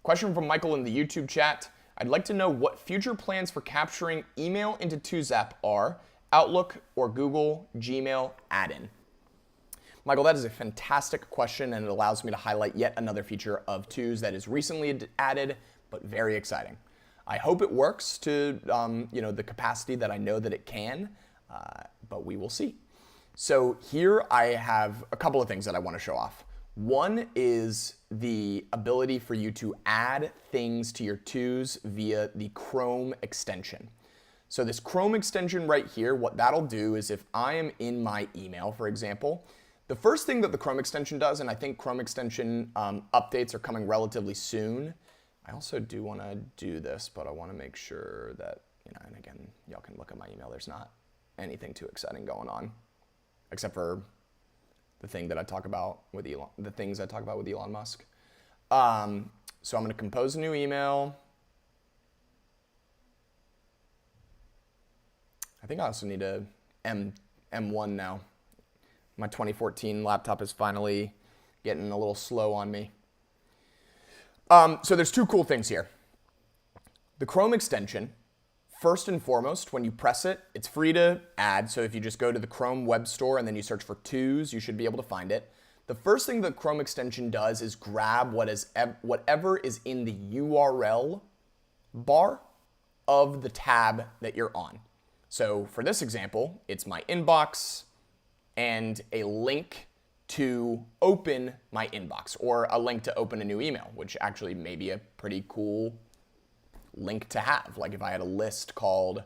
Question from Michael in the YouTube chat. I'd like to know what future plans for capturing email into TwoZap are, Outlook or Google Gmail add-in. Michael, that is a fantastic question, and it allows me to highlight yet another feature of Twos that is recently added, but very exciting. I hope it works to the capacity that I know that it can, but we will see. So here I have a couple of things that I want to show off. One is the ability for you to add things to your Twos via the Chrome extension. So this Chrome extension right here, what that'll do is if I am in my email, for example, the first thing that the Chrome extension does, and I think Chrome extension updates are coming relatively soon. I also do want to do this, but I want to make sure that, and again, y'all can look at my email. There's not anything too exciting going on, except for the thing that I talk about with Elon, the things I talk about with Elon Musk. So I'm going to compose a new email. think I also need a M1 now. My 2014 laptop is finally getting a little slow on me. So there's two cool things here. The Chrome extension, first and foremost, when you press it, it's free to add. So if you just go to the Chrome web store and then you search for twos, you should be able to find it. The first thing the Chrome extension does is grab whatever is in the URL bar of the tab that you're on. So for this example, it's my inbox and a link to open my inbox, or a link to open a new email, which actually may be a pretty cool link to have. Like if I had a list called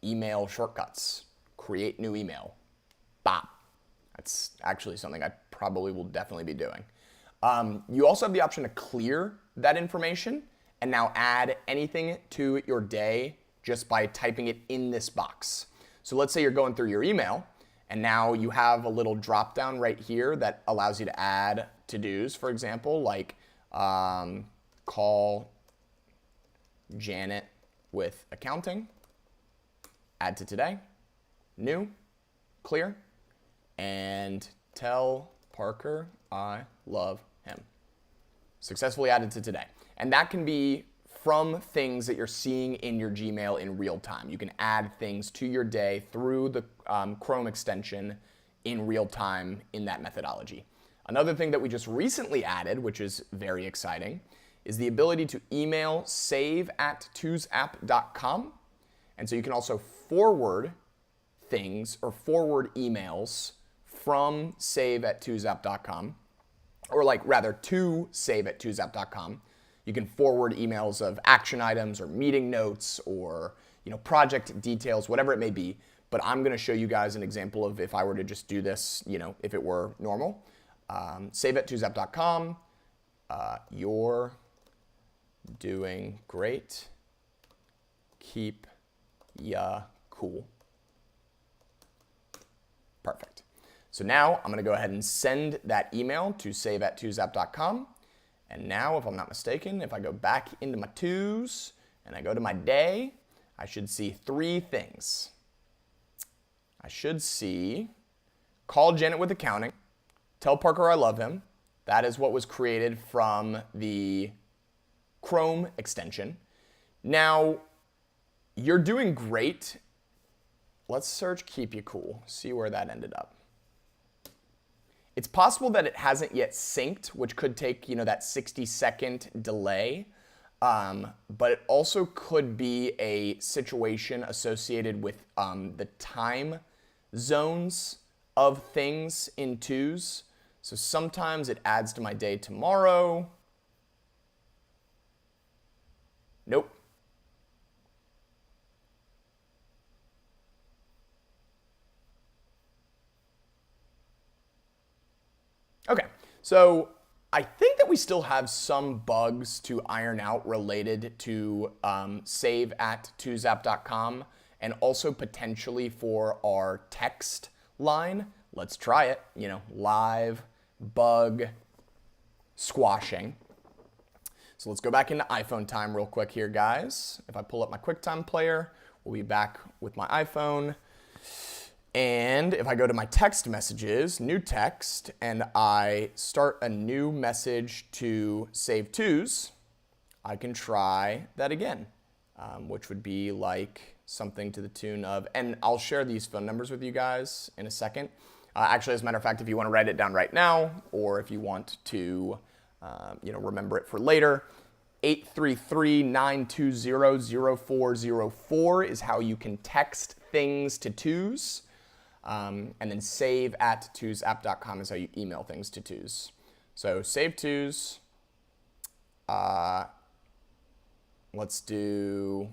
email shortcuts, create new email, bop. That's actually something I probably will definitely be doing. You also have the option to clear that information and now add anything to your day just by typing it in this box. So let's say you're going through your email and now you have a little drop down right here that allows you to add to-dos, for example, like call Janet with accounting, add to today, new, clear, and tell Parker I love him. Successfully added to today. And that can be from things that you're seeing in your Gmail in real time. You can add things to your day through the Chrome extension in real time in that methodology. Another thing that we just recently added, which is very exciting, is the ability to email save@twosapp.com. And so you can also forward things or forward emails from save@twosapp.com, or like rather to save@twosapp.com. You can forward emails of action items or meeting notes or project details, whatever it may be. But I'm going to show you guys an example of if I were to just do this, if it were normal. Save@twosapp.com. You're doing great. Keep ya cool. Perfect. So now I'm going to go ahead and send that email to save@twosapp.com. And now, if I'm not mistaken, if I go back into my twos and I go to my day, I should see three things. I should see call Janet with accounting, tell Parker I love him. That is what was created from the Chrome extension. Now, you're doing great. Let's search keep you cool, see where that ended up. It's possible that it hasn't yet synced, which could take, that 60-second delay. But it also could be a situation associated with the time zones of things in twos. So sometimes it adds to my day tomorrow. Nope. Okay, so I think that we still have some bugs to iron out related to save@twosapp.com and also potentially for our text line. Let's try it, live bug squashing. So let's go back into iPhone time real quick here, guys. If I pull up my QuickTime player, we'll be back with my iPhone. And if I go to my text messages, new text, and I start a new message to save twos, I can try that again, which would be like something to the tune of, and I'll share these phone numbers with you guys in a second. Actually, as a matter of fact, if you want to write it down right now, or if you want to remember it for later, 833-920-0404 is how you can text things to twos. And then save@twosapp.com is how you email things to twos. So save twos. Let's do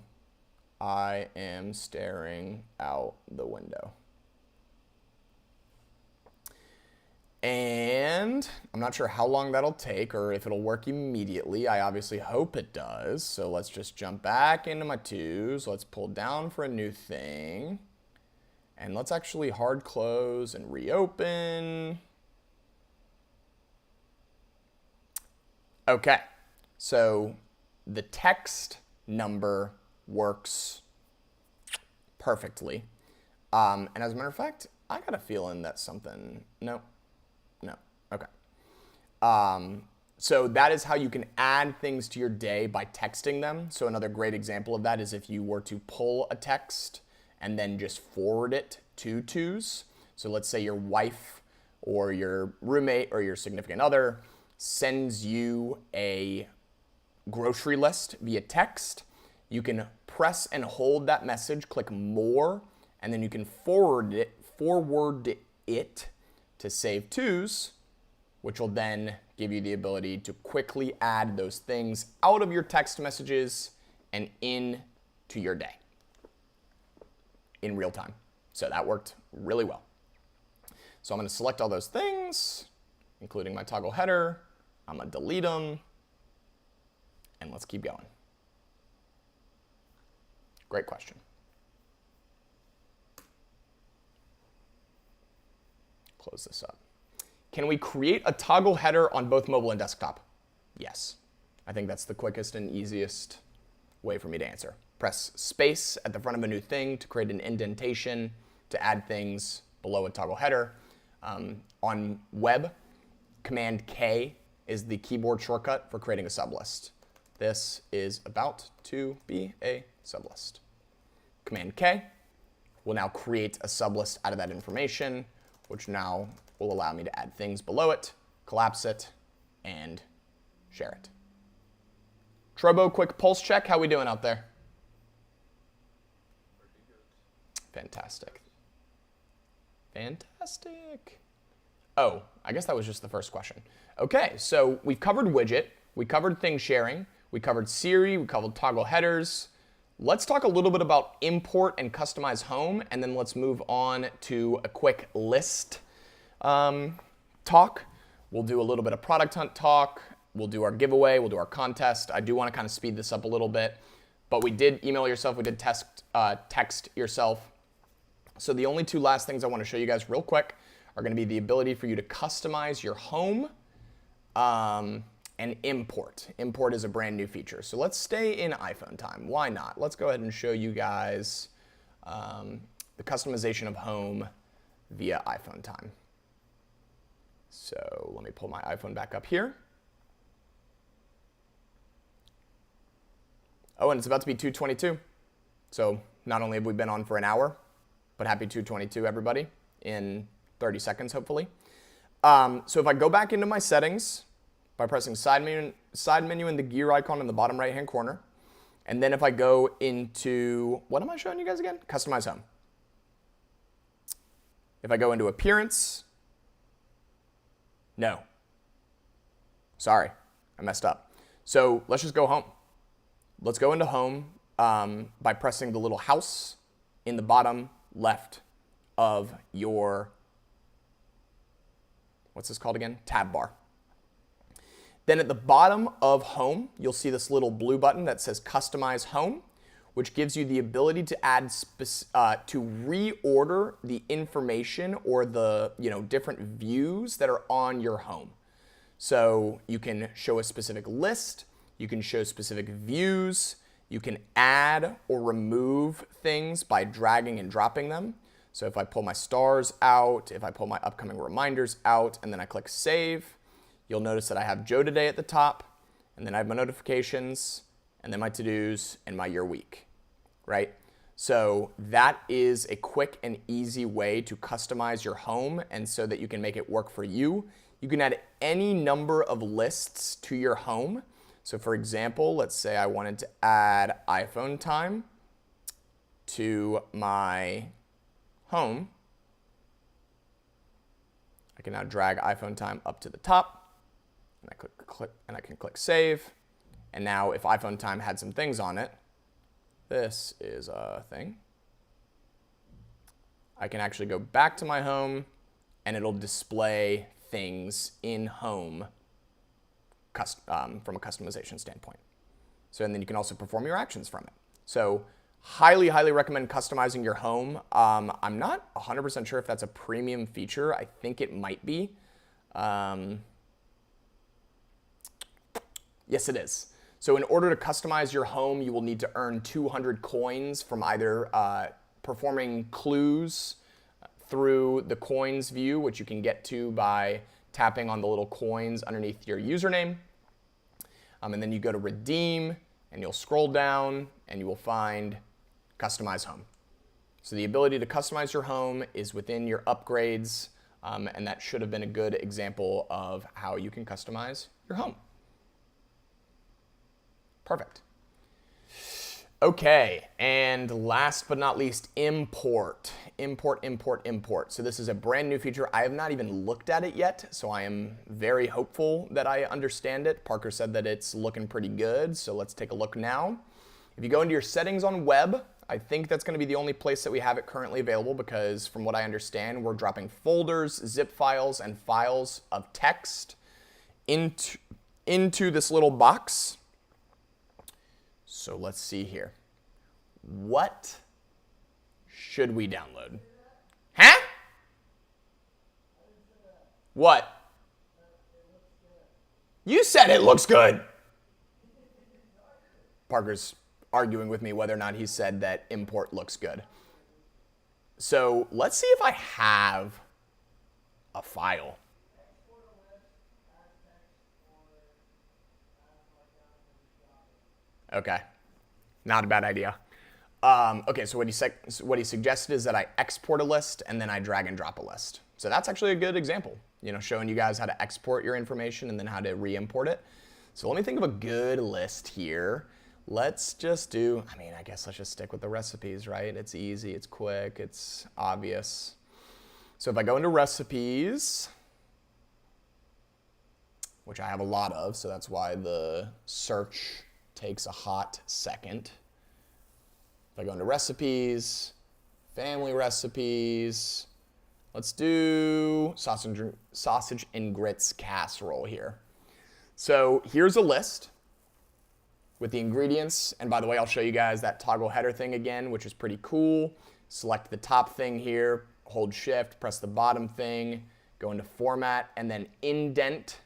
I am staring out the window. And I'm not sure how long that'll take or if it'll work immediately. I obviously hope it does. So let's just jump back into my twos. Let's pull down for a new thing. And let's actually hard close and reopen. Okay, so the text number works perfectly. And as a matter of fact, I got a feeling that something, no, okay. So that is how you can add things to your day by texting them. So another great example of that is if you were to pull a text and then just forward it to twos. So let's say your wife or your roommate or your significant other sends you a grocery list via text. You can press and hold that message, click more, and then you can forward it to save twos, which will then give you the ability to quickly add those things out of your text messages and into your day in real time. So that worked really well. So I'm going to select all those things, including my toggle header. I'm going to delete them, and let's keep going. Great question. Close this up. Can we create a toggle header on both mobile and desktop? Yes. I think that's the quickest and easiest way for me to answer. Press space at the front of a new thing to create an indentation to add things below a toggle header. On web, Command K is the keyboard shortcut for creating a sublist. This is about to be a sublist. Command K will now create a sublist out of that information, which now will allow me to add things below it, collapse it, and share it. Trobo, quick pulse check. How we doing out there? Pretty good. Fantastic. Fantastic. Oh, I guess that was just the first question. Okay, so we've covered widget, we covered thing sharing, we covered Siri, we covered toggle headers. Let's talk a little bit about import and customize home, and then let's move on to a quick list talk. We'll do a little bit of product hunt talk. We'll do our giveaway. We'll do our contest. I do want to kind of speed this up a little bit, but we did email yourself. We did text yourself. So the only two last things I want to show you guys real quick are going to be the ability for you to customize your home and import. Import is a brand new feature. So let's stay in iPhone time. Why not? Let's go ahead and show you guys the customization of home via iPhone time. So let me pull my iPhone back up here. Oh, and it's about to be 2:22. So not only have we been on for an hour, but happy 2:22 everybody in 30 seconds, hopefully. So if I go back into my settings by pressing side menu and the gear icon in the bottom right-hand corner, and then if I go into, what am I showing you guys again? Customize home. If I go into appearance, no. Sorry, I messed up. So let's just go home. Let's go into home by pressing the little house in the bottom left of your, what's this called again? Tab bar. Then at the bottom of home, you'll see this little blue button that says Customize Home, which gives you the ability to add to reorder the information or the different views that are on your home. So you can show a specific list, you can show specific views, you can add or remove things by dragging and dropping them. So if I pull my stars out, if I pull my upcoming reminders out, and then I click save, you'll notice that I have Joe Today at the top, and then I have my notifications, and then my to-dos, and my your week, right? So that is a quick and easy way to customize your home, and so that you can make it work for you. You can add any number of lists to your home. So for example, let's say I wanted to add iPhone time to my home. I can now drag iPhone time up to the top, and I can click save. And now if iPhone time had some things on it, this is a thing. I can actually go back to my home, and it'll display things in home from a customization standpoint. So, and then you can also perform your actions from it. So highly, highly recommend customizing your home. I'm not 100% sure if that's a premium feature. I think it might be. Yes, it is. So in order to customize your home, you will need to earn 200 coins from either performing clues through the coins view, which you can get to by tapping on the little coins underneath your username. And then you go to redeem, and you'll scroll down, and you will find customize home. So the ability to customize your home is within your upgrades, and that should have been a good example of how you can customize your home. Perfect. Okay, and last but not least, import. Import. So this is a brand new feature. I have not even looked at it yet, so I am very hopeful that I understand it. Parker said that it's looking pretty good, so let's take a look now. If you go into your settings on web, I think that's going to be the only place that we have it currently available, because from what I understand, we're dropping folders, zip files, and files of text into this little box. So let's see here. What should we download? Huh? What? You said it looks good. Parker's arguing with me whether or not he said that import looks good. So let's see if I have a file. Okay, not a bad idea. Okay, so what he suggested is that I export a list and then I drag and drop a list. So that's actually a good example, showing you guys how to export your information and then how to re-import it. So let me think of a good list here. Let's just do, I guess let's just stick with the recipes, right? It's easy, it's quick, it's obvious. So if I go into recipes, which I have a lot of, so that's why the search takes a hot second. If I go into recipes, family recipes, let's do sausage and grits casserole here. So here's a list with the ingredients. And by the way, I'll show you guys that toggle header thing again, which is pretty cool. Select the top thing here, hold shift, press the bottom thing, go into format, and then indent.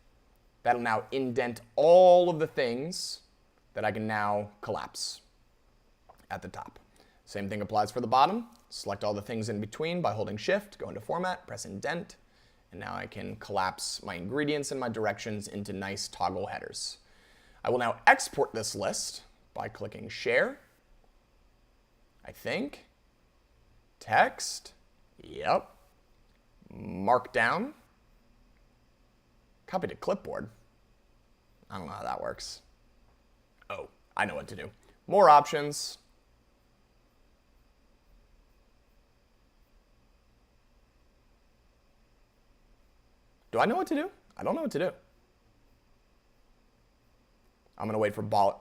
That'll now indent all of the things that I can now collapse at the top. Same thing applies for the bottom. Select all the things in between by holding shift, go into format, press indent, and now I can collapse my ingredients and my directions into nice toggle headers. I will now export this list by clicking share, I think, text, yep, markdown, copy to clipboard. I don't know how that works. Oh, I know what to do. More options. Do I know what to do? I don't know what to do. I'm going to wait for Baller.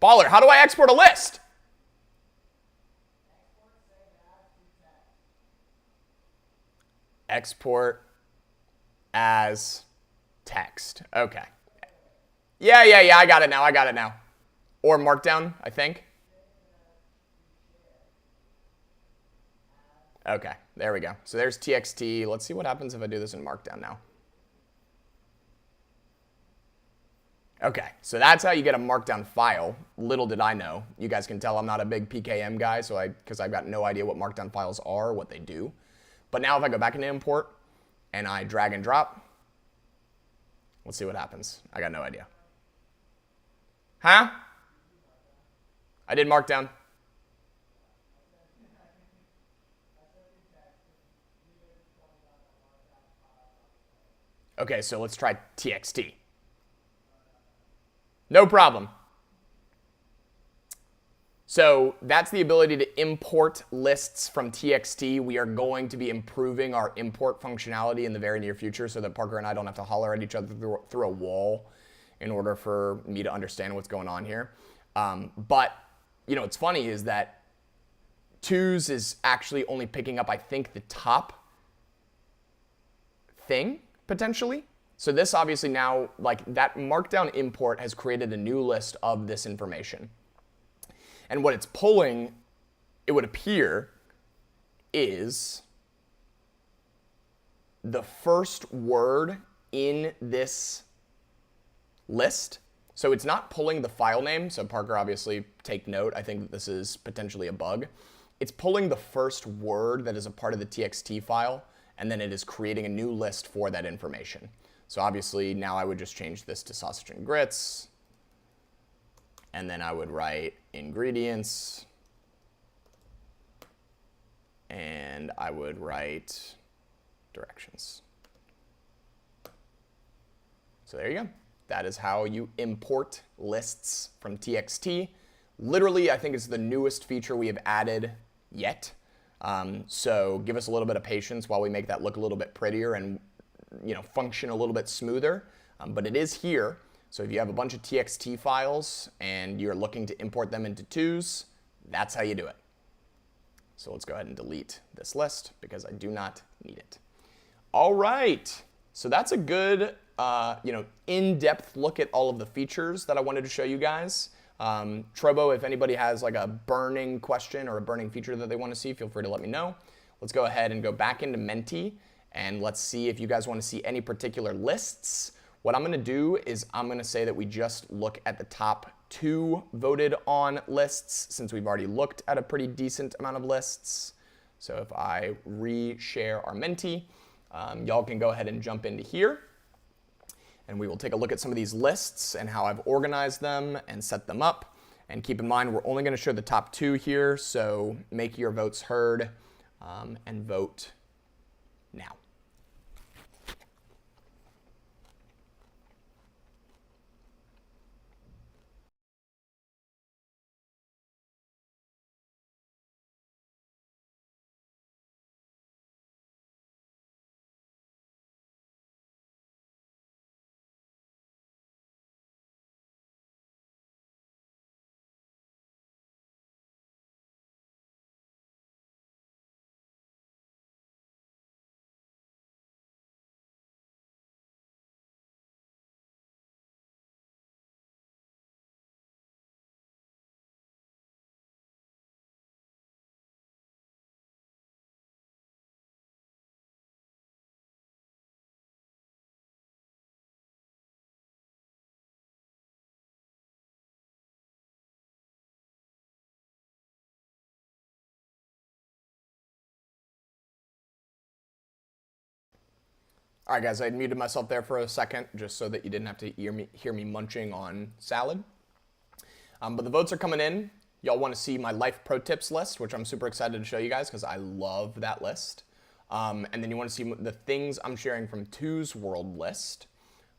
Baller, how do I export a list? Export as text. Okay. Yeah, I got it now. Or markdown, I think. Okay, there we go. So there's txt. Let's see what happens if I do this in markdown now. Okay, so that's how you get a markdown file. Little did I know. You guys can tell I'm not a big PKM guy, because I've got no idea what markdown files are or what they do. But now if I go back into import and I drag and drop, let's see what happens. I got no idea. Huh? I did markdown. Okay, so let's try txt. No problem. So that's the ability to import lists from txt. We are going to be improving our import functionality in the very near future so that Parker and I don't have to holler at each other through a wall in order for me to understand what's going on here. But, what's funny is that twos is actually only picking up, I think, the top thing, potentially. So this obviously now, that markdown import has created a new list of this information. And what it's pulling, it would appear, is the first word in this list. So it's not pulling the file name. So Parker, obviously, take note. I think that this is potentially a bug. it's pulling the first word that is a part of the TXT file, and then it is creating a new list for that information. So obviously now I would just change this to sausage and grits, and then I would write ingredients, and I would write directions. So there you go. That is how you import lists from TXT. Literally, I think it's the newest feature we have added yet. So give us a little bit of patience while we make that look a little bit prettier and function a little bit smoother. But it is here. So if you have a bunch of TXT files and you're looking to import them into twos, that's how you do it. So let's go ahead and delete this list because I do not need it. All right. So that's a good in-depth look at all of the features that I wanted to show you guys. Trobo, if anybody has like a burning question or a burning feature that they want to see, feel free to let me know. Let's go ahead and go back into Menti and let's see if you guys want to see any particular lists. What I'm going to do is I'm going to say that we just look at the top 2 voted on lists since we've already looked at a pretty decent amount of lists. So if I re-share our Menti, y'all can go ahead and jump into here. And we will take a look at some of these lists and how I've organized them and set them up. And keep in mind, we're only going to show the top 2 here, so make your votes heard and vote now. All right, guys, I muted myself there for a second just so that you didn't have to hear me munching on salad. But the votes are coming in. Y'all want to see my life pro tips list, which I'm super excited to show you guys because I love that list. And then you want to see the things I'm sharing from Two's World list.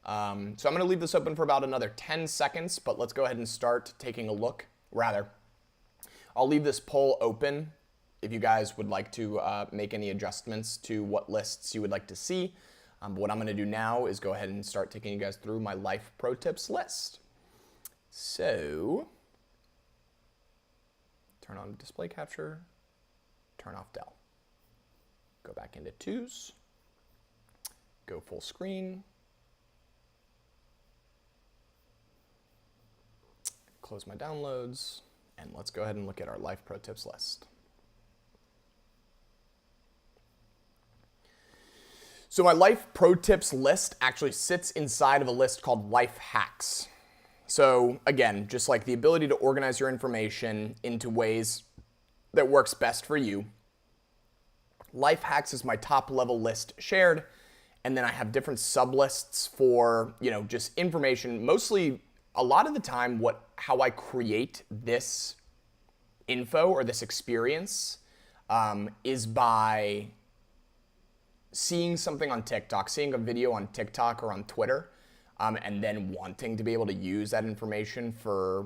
So I'm going to leave this open for about another 10 seconds, but let's go ahead and start taking a look. Rather, I'll leave this poll open if you guys would like to make any adjustments to what lists you would like to see. But what I'm going to do now is go ahead and start taking you guys through my life pro tips list. So, turn on display capture, turn off Dell. Go back into Twos, go full screen, close my downloads, and let's go ahead and look at our life pro tips list. So my life pro tips list actually sits inside of a list called life hacks. So again, just like the ability to organize your information into ways that works best for you, life hacks is my top level list shared. And then I have different sub lists for, just information, mostly a lot of the time how I create this info or this experience is by seeing something on TikTok, seeing a video on TikTok or on Twitter, and then wanting to be able to use that information for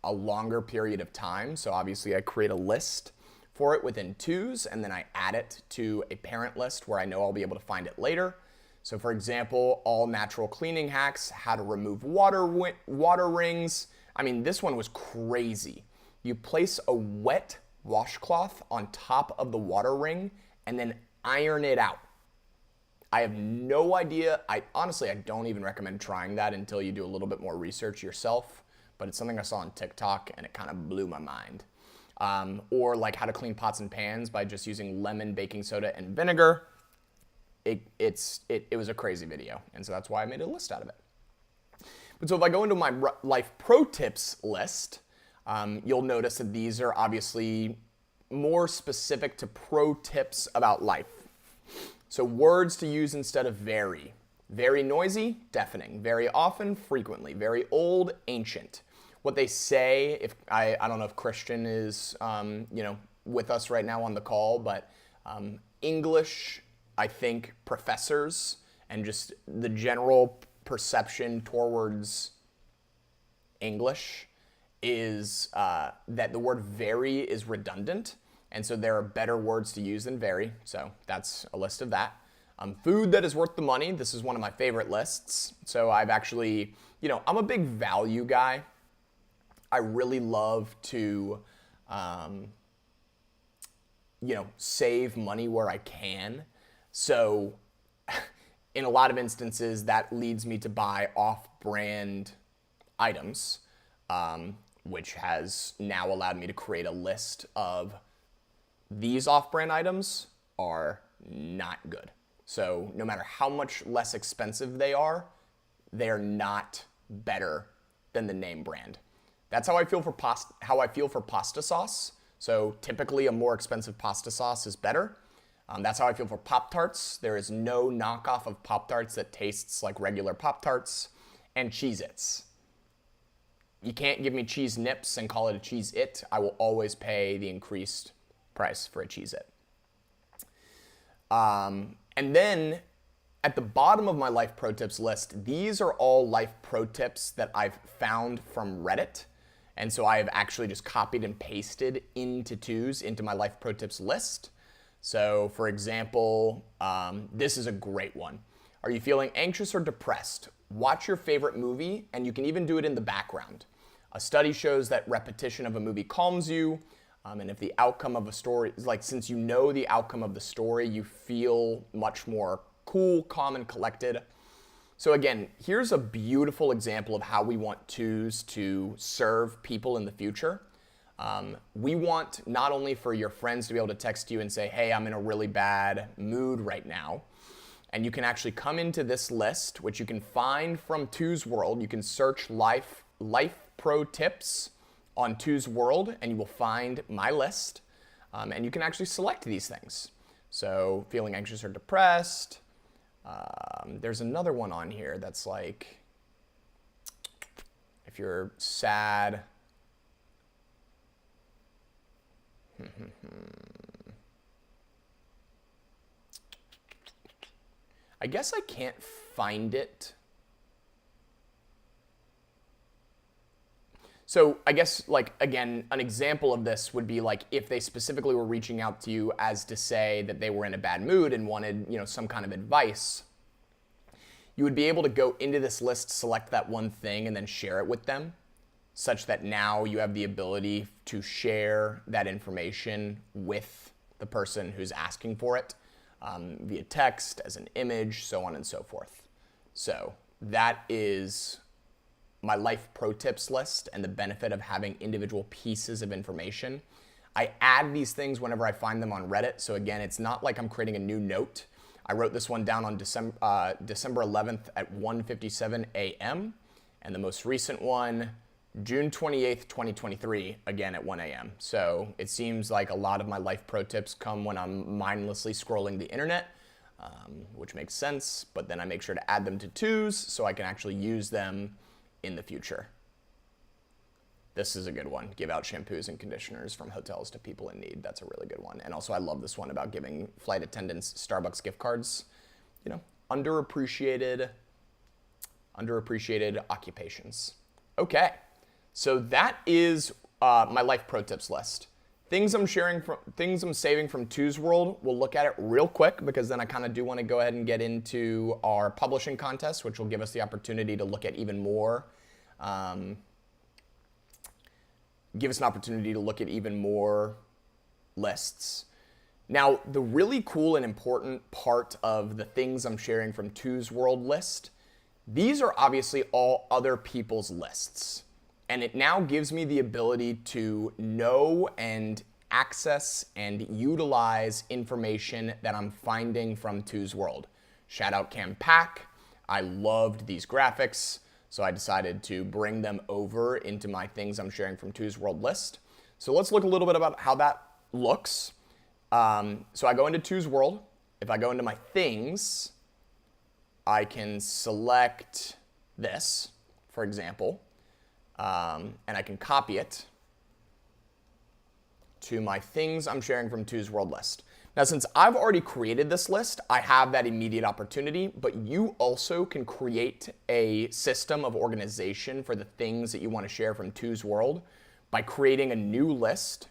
a longer period of time. So obviously I create a list for it within Twos, and then I add it to a parent list where I know I'll be able to find it later. So for example, all natural cleaning hacks, how to remove water rings. I mean, this one was crazy. You place a wet washcloth on top of the water ring and then iron it out. I have no idea. Honestly, I don't even recommend trying that until you do a little bit more research yourself, but it's something I saw on TikTok and it kind of blew my mind. Or like how to clean pots and pans by just using lemon, baking soda, and vinegar. It was a crazy video, and so that's why I made a list out of it. But so if I go into my life pro tips list, you'll notice that these are obviously more specific to pro tips about life. So words to use instead of very. Very noisy, deafening. Very often, frequently. Very old, ancient. What they say, if I don't know if Christian is with us right now on the call, but English, I think professors and just the general perception towards English is that the word very is redundant, and so there are better words to use than very, so that's a list of that. Food that is worth the money, this is one of my favorite lists. So I've actually, I'm a big value guy. I really love to, save money where I can. So in a lot of instances, that leads me to buy off-brand items, which has now allowed me to create a list of these off-brand items are not good. So no matter how much less expensive they are not better than the name brand. That's how I feel for pasta sauce. So typically a more expensive pasta sauce is better. That's how I feel for Pop-Tarts. There is no knockoff of Pop-Tarts that tastes like regular Pop-Tarts. And Cheez-Its. You can't give me Cheese Nips and call it a Cheez-It. I will always pay the increased price for a Cheez-It. And then at the bottom of my life pro tips list, these are all life pro tips that I've found from Reddit. And so I have actually just copied and pasted into my life pro tips list. So for example, this is a great one. Are you feeling anxious or depressed? Watch your favorite movie, and you can even do it in the background. A study shows that repetition of a movie calms you. And if the outcome of a story, since you know the outcome of the story, you feel much more cool, calm, and collected. So again, here's a beautiful example of how we want twos to serve people in the future. We want not only for your friends to be able to text you and say, hey, I'm in a really bad mood right now. And you can actually come into this list, which you can find from Two's World. You can search life pro tips on Two's World, and you will find my list. And you can actually select these things. So feeling anxious or depressed. There's another one on here that's like, if you're sad. I guess I can't find it. So I guess, again, an example of this would be if they specifically were reaching out to you as to say that they were in a bad mood and wanted, some kind of advice, you would be able to go into this list, select that one thing, and then share it with them, such that now you have the ability to share that information with the person who's asking for it via text, as an image, so on and so forth. So that is my life pro tips list and the benefit of having individual pieces of information. I add these things whenever I find them on Reddit. So again, it's not like I'm creating a new note. I wrote this one down on December 11th at 1:57 a.m. And the most recent one, June 28th, 2023, again at 1 a.m. So it seems like a lot of my life pro tips come when I'm mindlessly scrolling the internet, which makes sense. But then I make sure to add them to twos so I can actually use them in the future. This is a good one. Give out shampoos and conditioners from hotels to people in need. That's a really good one. And also I love this one about giving flight attendants Starbucks gift cards. Underappreciated occupations. Okay, so that is my life pro tips list. Things I'm saving from Two's World. We'll look at it real quick because then I kind of do want to go ahead and get into our publishing contest, which will give us the opportunity to look at even more, lists. Now, the really cool and important part of the things I'm sharing from Two's World list, these are obviously all other people's lists. And it now gives me the ability to know and access and utilize information that I'm finding from Two's World. Shout out Campack. I loved these graphics, so I decided to bring them over into my things I'm sharing from Two's World list. So let's look a little bit about how that looks. So I go into Two's World. If I go into my things, I can select this, for example, and I can copy it to my things I'm sharing from Two's World list. Now, since I've already created this list, I have that immediate opportunity, but you also can create a system of organization for the things that you want to share from Two's World by creating a new list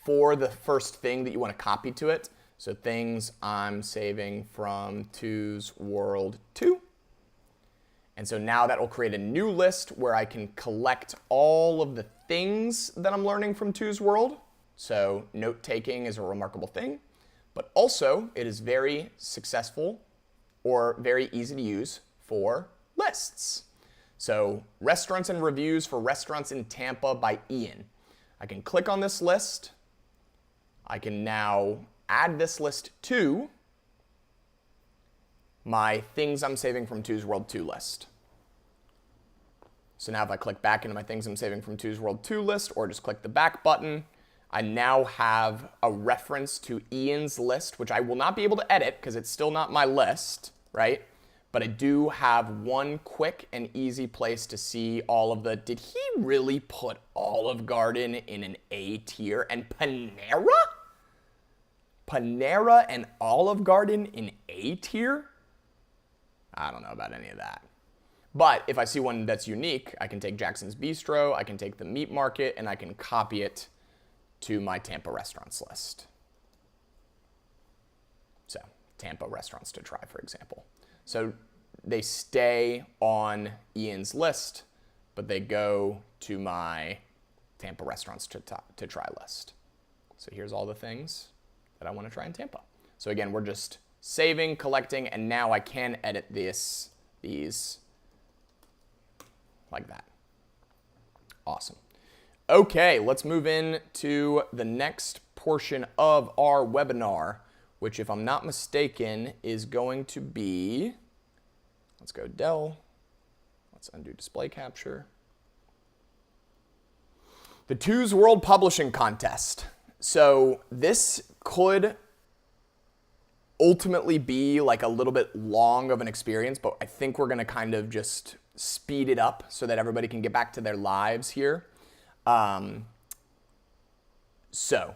for the first thing that you want to copy to it. So things I'm saving from Two's World 2. And so now that will create a new list where I can collect all of the things that I'm learning from Two's World. So note-taking is a remarkable thing, but also it is very successful or very easy to use for lists. So restaurants and reviews for restaurants in Tampa by Ian. I can click on this list. I can now add this list to my things I'm saving from Two's World 2 list. So now if I click back into my things I'm saving from Two's World 2 list, or just click the back button, I now have a reference to Ian's list, which I will not be able to edit because it's still not my list, right? But I do have one quick and easy place to see all of the, did he really put Olive Garden in an A tier and Panera? Panera and Olive Garden in A tier? I don't know about any of that. But if I see one that's unique, I can take Jackson's Bistro, I can take the Meat Market, and I can copy it to my Tampa restaurants list. So Tampa restaurants to try, for example. So they stay on Ian's list, but they go to my Tampa restaurants to try list. So here's all the things that I want to try in Tampa. So again, we're just saving, collecting, and now I can edit these like that. Awesome. Okay, let's move in to the next portion of our webinar, which, if I'm not mistaken, is going to be, let's go Dell, let's undo display capture. The Two's World Publishing Contest. So this could ultimately be like a little bit long of an experience, but I think we're gonna kind of just speed it up so that everybody can get back to their lives here. So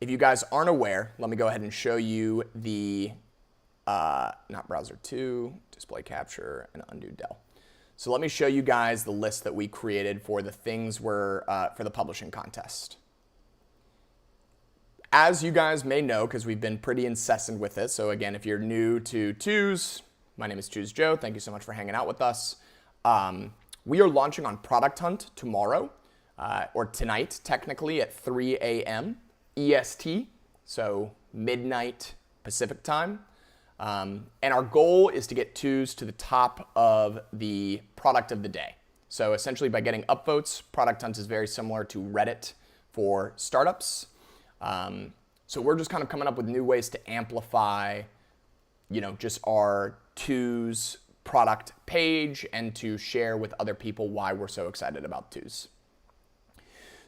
if you guys aren't aware, let me go ahead and show you the, not browser 2, display capture, and undo Dell. So let me show you guys the list that we created for the things for the publishing contest. As you guys may know, because we've been pretty incessant with it, so again, if you're new to Two's, my name is Two's Joe. Thank you so much for hanging out with us. We are launching on Product Hunt tomorrow, or tonight, technically, at 3 a.m. EST, so midnight Pacific time. And our goal is to get Two's to the top of the product of the day. So essentially, by getting upvotes, Product Hunt is very similar to Reddit for startups. So we're just kind of coming up with new ways to amplify, just our Two's product page and to share with other people why we're so excited about Two's.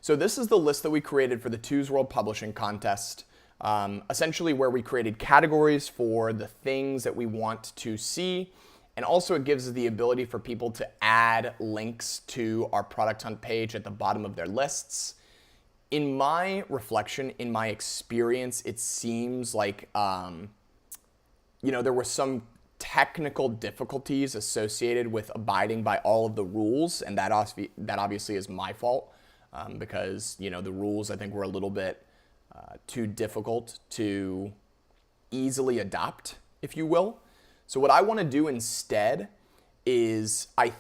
So this is the list that we created for the Two's World Publishing Contest, essentially where we created categories for the things that we want to see. And also it gives us the ability for people to add links to our Product Hunt page at the bottom of their lists. In my reflection, in my experience, it seems like, there were some technical difficulties associated with abiding by all of the rules, and that obviously is my fault because, the rules I think were a little bit too difficult to easily adopt, if you will. So what I want to do instead is, and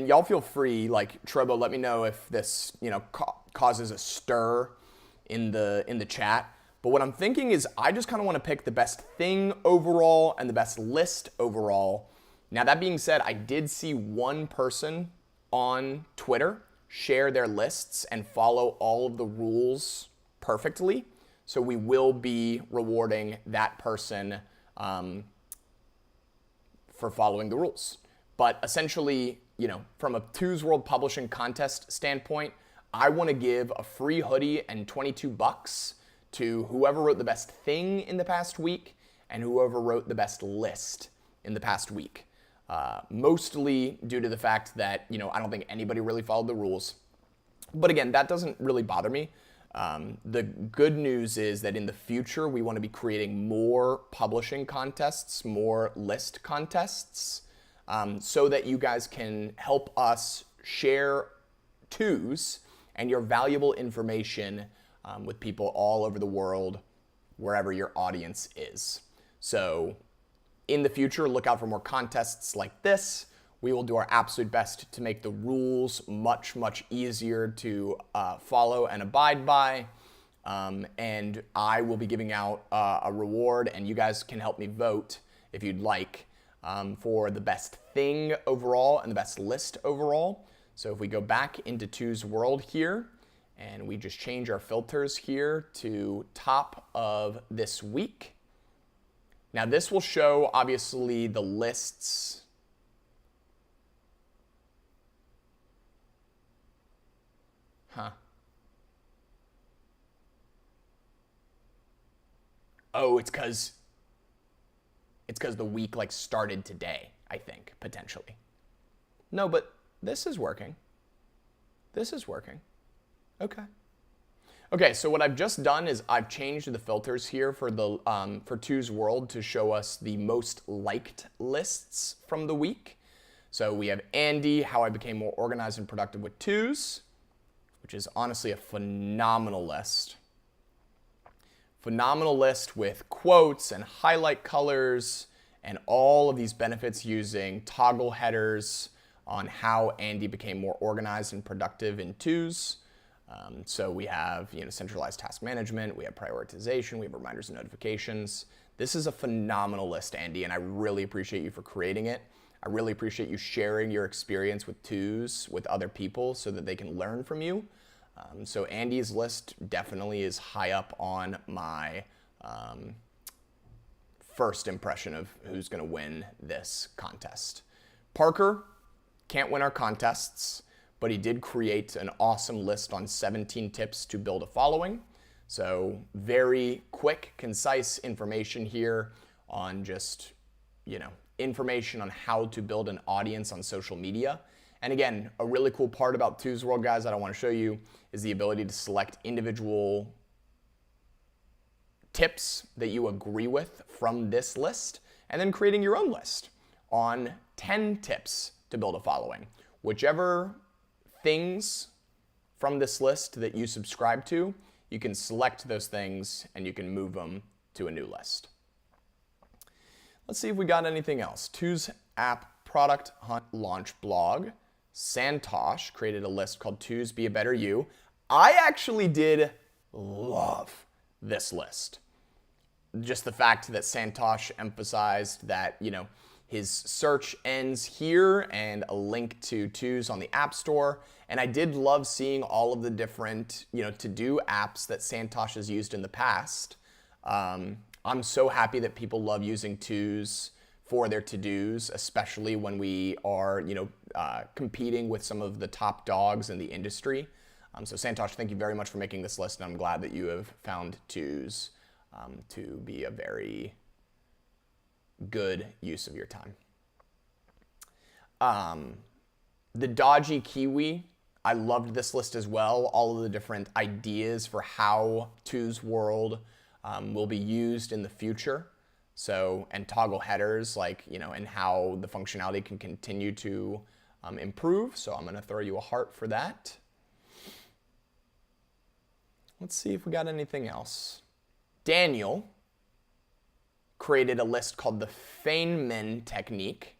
y'all feel free, like Trobo, let me know if this, causes a stir in the chat. But what I'm thinking is I just kind of want to pick the best thing overall and the best list overall. Now, that being said, I did see one person on Twitter share their lists and follow all of the rules perfectly. So we will be rewarding that person for following the rules. But essentially, from a Two's World Publishing Contest standpoint, I want to give a free hoodie and $22 to whoever wrote the best thing in the past week and whoever wrote the best list in the past week. Mostly due to the fact that, I don't think anybody really followed the rules. But again, that doesn't really bother me. The good news is that in the future, we want to be creating more publishing contests, more list contests, so that you guys can help us share twos and your valuable information with people all over the world, wherever your audience is. So in the future, look out for more contests like this. We will do our absolute best to make the rules much, much easier to follow and abide by. And I will be giving out a reward, and you guys can help me vote if you'd like for the best thing overall and the best list overall. So if we go back into Two's World here, and we just change our filters here to top of this week. Now this will show, obviously, the lists. Oh, it's because the week started today, I think, potentially. No, but this is working. This is working. Okay. Okay, so what I've just done is I've changed the filters here for the for Two's World to show us the most liked lists from the week. So we have Andy, How I Became More Organized and Productive with Twos, which is honestly a phenomenal list. Phenomenal list with quotes and highlight colors and all of these benefits using toggle headers on how Andy became more organized and productive in twos. So we have centralized task management, we have prioritization, we have reminders and notifications. This is a phenomenal list, Andy, and I really appreciate you for creating it. I really appreciate you sharing your experience with twos with other people so that they can learn from you. So Andy's list definitely is high up on my first impression of who's going to win this contest. Parker can't win our contests, but he did create an awesome list on 17 tips to build a following. So very quick, concise information here on just, information on how to build an audience on social media. And again, a really cool part about Two's World, guys, that I want to show you is the ability to select individual tips that you agree with from this list, and then creating your own list on 10 tips to build a following. Whichever things from this list that you subscribe to, you can select those things and you can move them to a new list. Let's see if we got anything else. Two's app product hunt launch blog. Santosh created a list called Two's Be a Better You. I actually did love this list. Just the fact that Santosh emphasized that, his search ends here and a link to Two's on the App Store. And I did love seeing all of the different, to-do apps that Santosh has used in the past. I'm so happy that people love using Two's for their to-dos, especially when we are, competing with some of the top dogs in the industry. So Santosh, thank you very much for making this list, and I'm glad that you have found Two's to be a very good use of your time. The Dodgy Kiwi, I loved this list as well. All of the different ideas for how Two's World will be used in the future. So, and toggle headers, and how the functionality can continue to improve. So I'm going to throw you a heart for that. Let's see if we got anything else. Daniel created a list called the Feynman technique.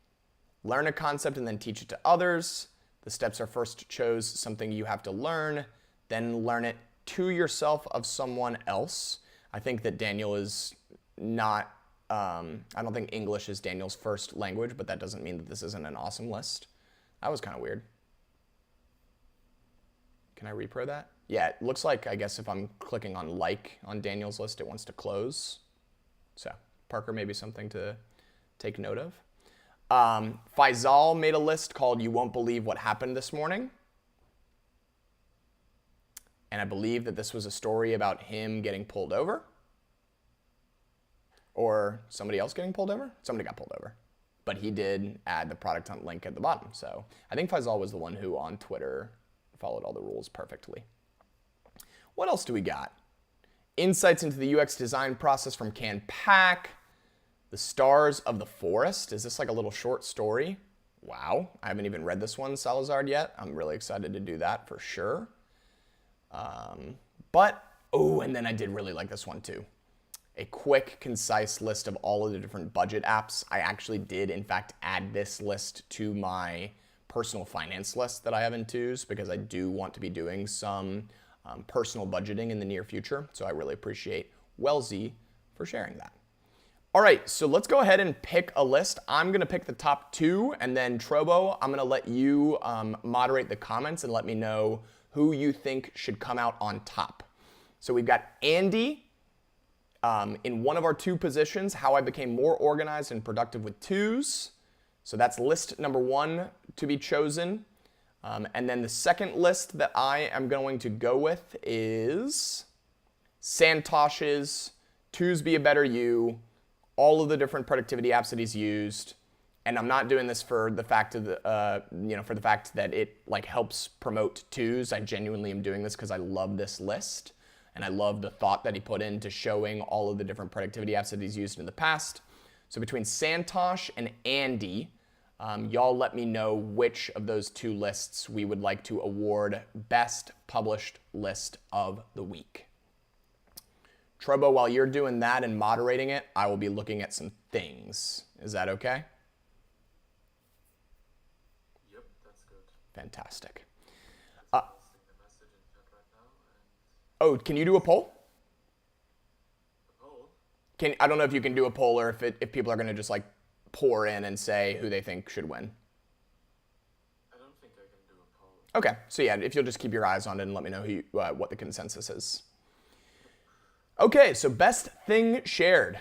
Learn a concept and then teach it to others. The steps are: first chose something you have to learn, then learn it to yourself of someone else. I think that Daniel is not, I don't think English is Daniel's first language, but that doesn't mean that this isn't an awesome list. That was kind of weird. Can I repro that? Yeah, it looks like, I guess if I'm clicking on like on Daniel's list, it wants to close. So Parker, maybe something to take note of. Faisal made a list called You Won't Believe What Happened This Morning. and I believe that this was a story about him getting pulled over. Or somebody else getting pulled over? Somebody got pulled over. But he did add the Product Hunt link at the bottom. So I think Faisal was the one who on Twitter followed all the rules perfectly. What else do we got? Insights into the UX design process from Can Pack. The Stars of the Forest. Is this like a little short story? Wow. I haven't even read this one, Salazar, yet. I'm really excited to do that for sure. And then I did really like this one too. A quick, concise list of all of the different budget apps. I actually did, in fact, add this list to my personal finance list that I have in Twos because I do want to be doing some personal budgeting in the near future. So I really appreciate Wellesley for sharing that. All right, so let's go ahead and pick a list. I'm gonna pick the top 2, and then Trobo, I'm gonna let you moderate the comments and let me know who you think should come out on top. So we've got Andy in one of our 2 positions, how I became more organized and productive with Twos. So that's list number 1 to be chosen. And then the second list that I am going to go with is Santosh's Twos Be a Better You, all of the different productivity apps that he's used. And I'm not doing this for the fact of for the fact that it like helps promote Twos. I genuinely am doing this because I love this list. And I love the thought that he put into showing all of the different productivity apps that he's used in the past. So between Santosh and Andy, y'all let me know which of those 2 lists we would like to award Best Published List of the Week. Trobo, while you're doing that and moderating it, I will be looking at some things. Is that okay? Yep, that's good. Fantastic. Posting the message in chat right now. Oh, can you do a poll? A poll? I don't know if you can do a poll or if people are going to just like pour in and say who they think should win. I don't think I can do a poll. Okay, so yeah, if you'll just keep your eyes on it and let me know what the consensus is. Okay, so best thing shared.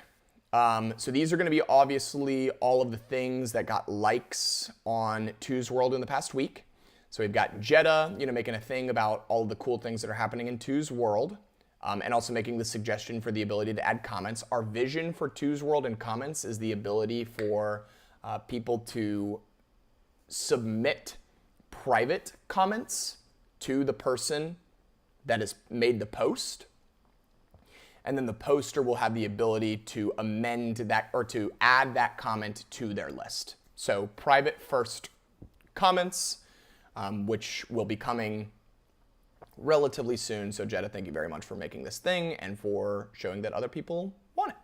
So these are going to be obviously all of the things that got likes on Twos World in the past week. So we've got Jetta, making a thing about all of the cool things that are happening in Twos World, and also making the suggestion for the ability to add comments. Our vision for Twos World and comments is the ability for people to submit private comments to the person that has made the post. And then the poster will have the ability to amend that or to add that comment to their list. So private first comments, which will be coming relatively soon. So Jetta, thank you very much for making this thing and for showing that other people want it.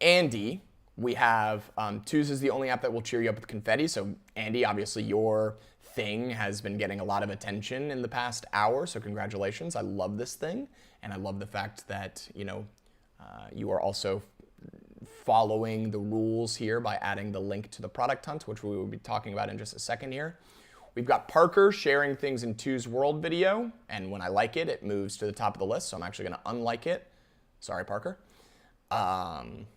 Andy, we have Twos is the only app that will cheer you up with confetti. So Andy, obviously your thing has been getting a lot of attention in the past hour. So congratulations. I love this thing. And I love the fact that, you are also following the rules here by adding the link to the Product Hunt, which we will be talking about in just a second here. We've got Parker sharing things in Twos World video. And when I like it, it moves to the top of the list. So I'm actually going to unlike it. Sorry, Parker. And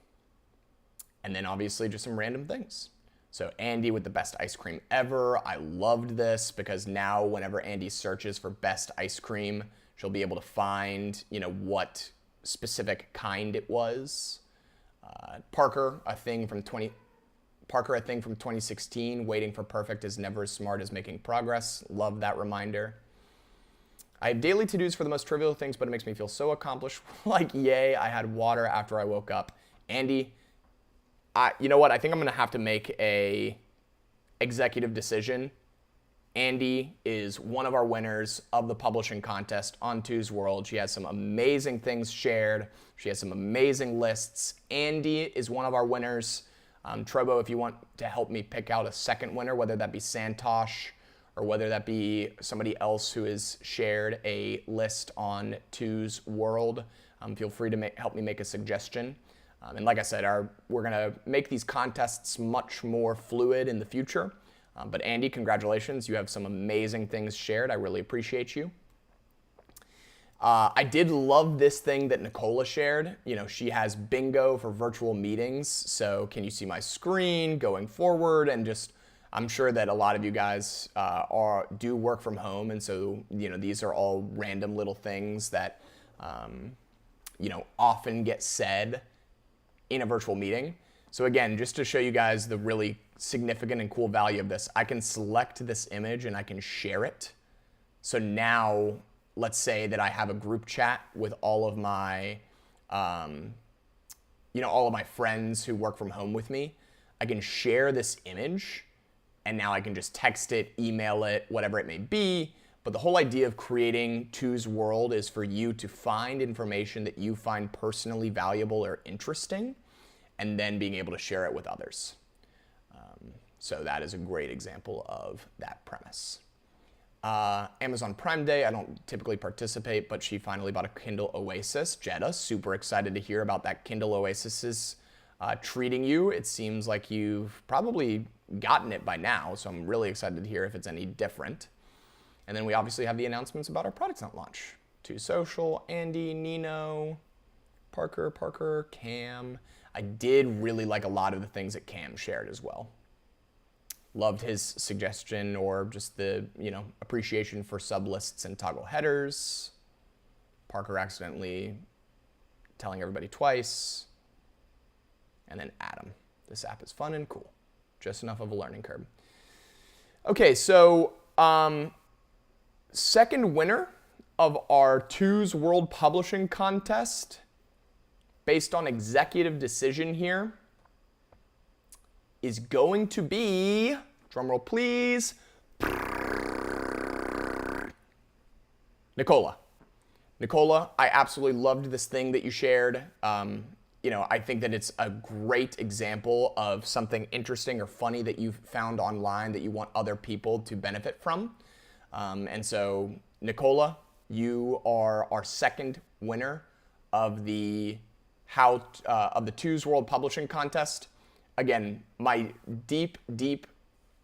then obviously just some random things. So Andy with the best ice cream ever. I loved this because now whenever Andy searches for best ice cream, she'll be able to find, what specific kind it was. Parker, a thing from 2016. Waiting for perfect is never as smart as making progress. Love that reminder. I have daily to-dos for the most trivial things, but it makes me feel so accomplished. Like, yay, I had water after I woke up. Andy, you know what? I think I'm going to have to make a executive decision. Andy is one of our winners of the publishing contest on Twos World. She has some amazing things shared. She has some amazing lists. Andy is one of our winners. Trobo, if you want to help me pick out a second winner, whether that be Santosh or whether that be somebody else who has shared a list on Twos World, feel free to help me make a suggestion. And like I said, we're going to make these contests much more fluid in the future. But Andy, congratulations. You have some amazing things shared. I really appreciate you. I did love this thing that Nicola shared. She has bingo for virtual meetings. So can you see my screen going forward? And just I'm sure that a lot of you guys do work from home, and so these are all random little things that often get said in a virtual meeting. So again, just to show you guys the really significant and cool value of this, I can select this image and I can share it. So now, let's say that I have a group chat with all of my, all of my friends who work from home with me. I can share this image, and now I can just text it, email it, whatever it may be. But the whole idea of creating Two's World is for you to find information that you find personally valuable or interesting, and then being able to share it with others. So that is a great example of that premise. Amazon Prime Day, I don't typically participate, but she finally bought a Kindle Oasis. Jetta, super excited to hear about that Kindle Oasis is treating you. It seems like you've probably gotten it by now, so I'm really excited to hear if it's any different. And then we obviously have the announcements about our Product Hunt launch. Too Social, Andy, Nino, Parker, Cam. I did really like a lot of the things that Cam shared as well. Loved his suggestion or just the, appreciation for sublists and toggle headers. Parker accidentally telling everybody twice. And then Adam. This app is fun and cool. Just enough of a learning curve. Okay, so second winner of our Two's World Publishing Contest, based on executive decision here, is going to be, drumroll please, Nicola. Nicola, I absolutely loved this thing that you shared. I think that it's a great example of something interesting or funny that you've found online that you want other people to benefit from. And so, Nicola, you are our second winner of the Two's World Publishing Contest. Again, my deep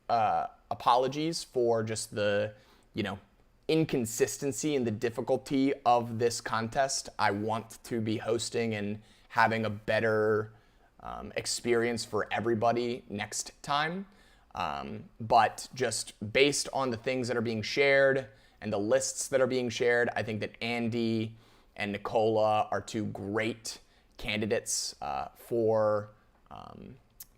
apologies for just the, inconsistency and the difficulty of this contest. I want to be hosting and having a better experience for everybody next time. But just based on the things that are being shared and the lists that are being shared, I think that Andy and Nicola are two great candidates for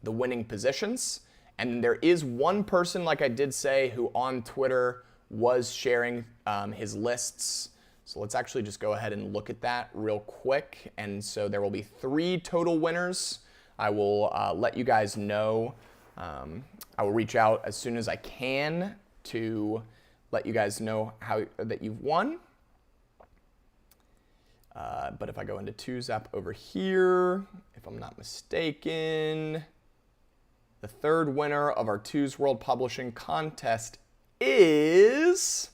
the winning positions. And there is one person, like I did say, who on Twitter was sharing his lists. So let's actually just go ahead and look at that real quick. And so there will be 3 total winners. I will let you guys know. I will reach out as soon as I can to let you guys know that you've won. But if I go into Two's app over here, if I'm not mistaken, the third winner of our Two's World Publishing Contest is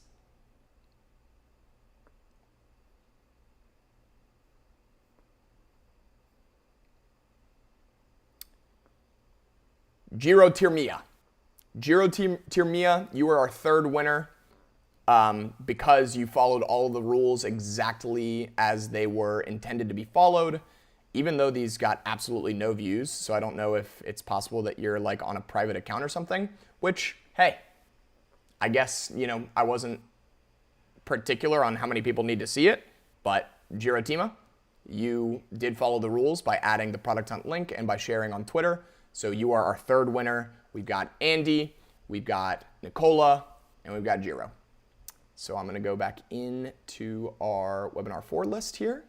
Jiro Tirmia. Jiro Tirmia, you are our third winner because you followed all of the rules exactly as they were intended to be followed, even though these got absolutely no views. So I don't know if it's possible that you're like on a private account or something, which, hey, I guess, I wasn't particular on how many people need to see it, but Jiro Tima, you did follow the rules by adding the Product Hunt link and by sharing on Twitter. So you are our third winner. We've got Andy, we've got Nicola, and we've got Jiro. So I'm going to go back into our Webinar 4 list here.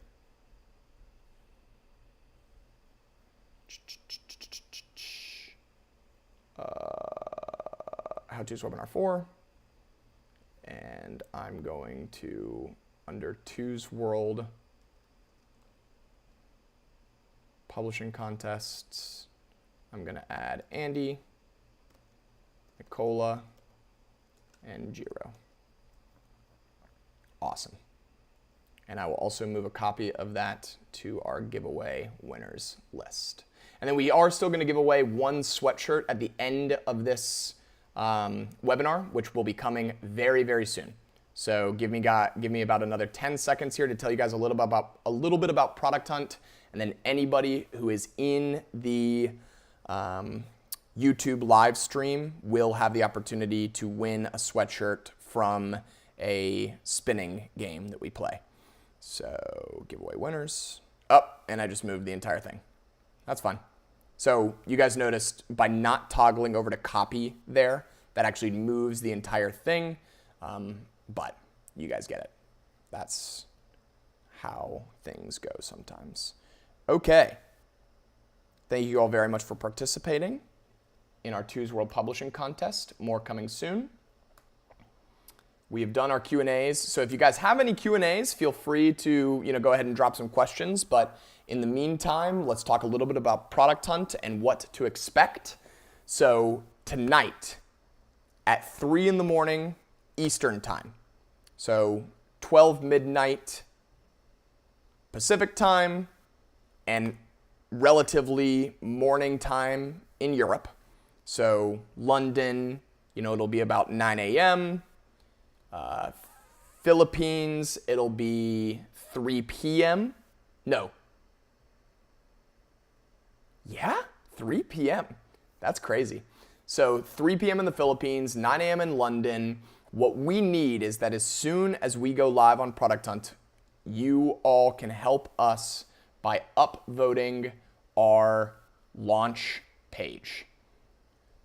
How to's Webinar 4. And I'm going to, under Two's World Publishing Contests, I'm going to add Andy, Nicola, and Jiro. Awesome. And I will also move a copy of that to our giveaway winners list. And then we are still going to give away one sweatshirt at the end of this webinar, which will be coming very, very soon. So give me about another 10 seconds here to tell you guys a little bit about Product Hunt, and then anybody who is in the YouTube live stream will have the opportunity to win a sweatshirt from a spinning game that we play. So giveaway winners. Oh, and I just moved the entire thing. That's fine. So you guys noticed by not toggling over to copy there, that actually moves the entire thing. But you guys get it. That's how things go sometimes. Okay. Thank you all very much for participating in our Two's World Publishing Contest. More coming soon. We have done our Q&As. So if you guys have any Q&As, feel free to go ahead and drop some questions. But in the meantime, let's talk a little bit about Product Hunt and what to expect. So tonight at 3 in the morning Eastern time, so 12 midnight Pacific time and relatively morning time in Europe. So London, it'll be about 9 a.m. Philippines, it'll be 3 p.m. No. Yeah, 3 p.m. That's crazy. So 3 p.m. in the Philippines, 9 a.m. in London. What we need is that as soon as we go live on Product Hunt, you all can help us by upvoting our launch page.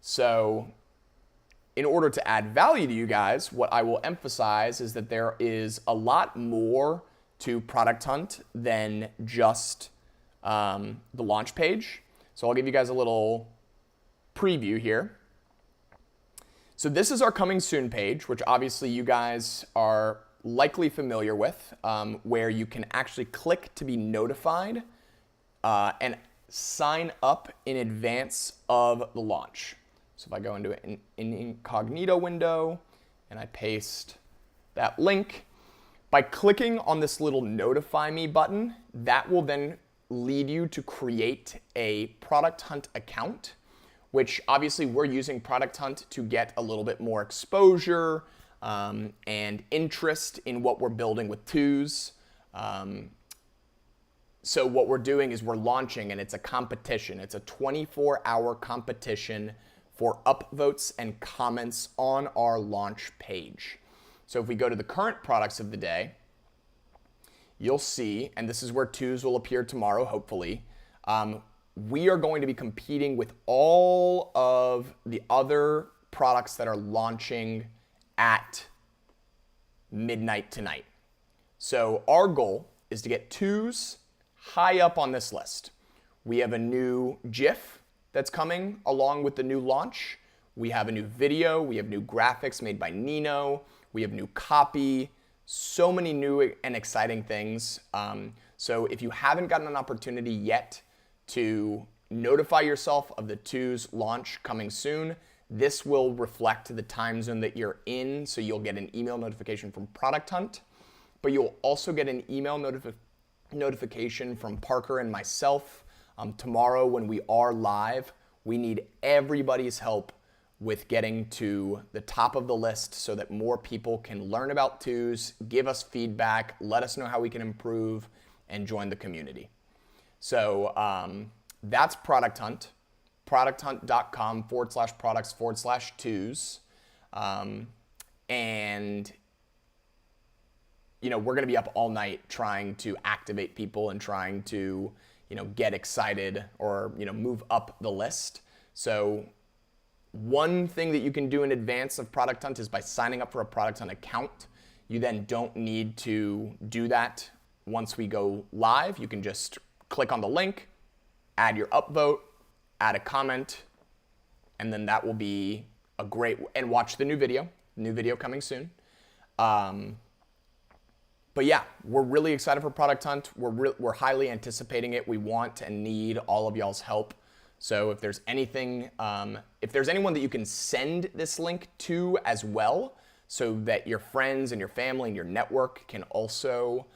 So in order to add value to you guys, what I will emphasize is that there is a lot more to Product Hunt than just the launch page. So I'll give you guys a little preview here. So this is our coming soon page, which obviously you guys are likely familiar with, where you can actually click to be notified and sign up in advance of the launch. So if I go into an incognito window and I paste that link, by clicking on this little notify me button, that will then lead you to create a Product Hunt account, which obviously we're using Product Hunt to get a little bit more exposure and interest in what we're building with Two's. So what we're doing is we're launching, and it's a competition. It's a 24-hour competition for upvotes and comments on our launch page. So if we go to the current products of the day, you'll see, and this is where Two's will appear tomorrow, hopefully, we are going to be competing with all of the other products that are launching at midnight tonight. So our goal is to get Two's high up on this list. We have a new GIF that's coming along with the new launch. We have a new video. We have new graphics made by Nino. We have new copy. So many new and exciting things. So if you haven't gotten an opportunity yet to notify yourself of the Two's launch coming soon, this will reflect the time zone that you're in. So you'll get an email notification from Product Hunt, but you'll also get an email notification from Parker and myself tomorrow when we are live. We need everybody's help with getting to the top of the list so that more people can learn about Two's, give us feedback, let us know how we can improve, and join the community. So that's Product Hunt, producthunt.com/products/Two's. And we're going to be up all night trying to activate people and trying to, get excited or, move up the list. So one thing that you can do in advance of Product Hunt is by signing up for a Product Hunt account. You then don't need to do that once we go live. You can just click on the link, add your upvote, add a comment, and then that will be a great, and watch the new video coming soon. But yeah, we're really excited for Product Hunt. We're highly anticipating it. We want and need all of y'all's help. So if there's anything, if there's anyone that you can send this link to as well, so that your friends and your family and your network can also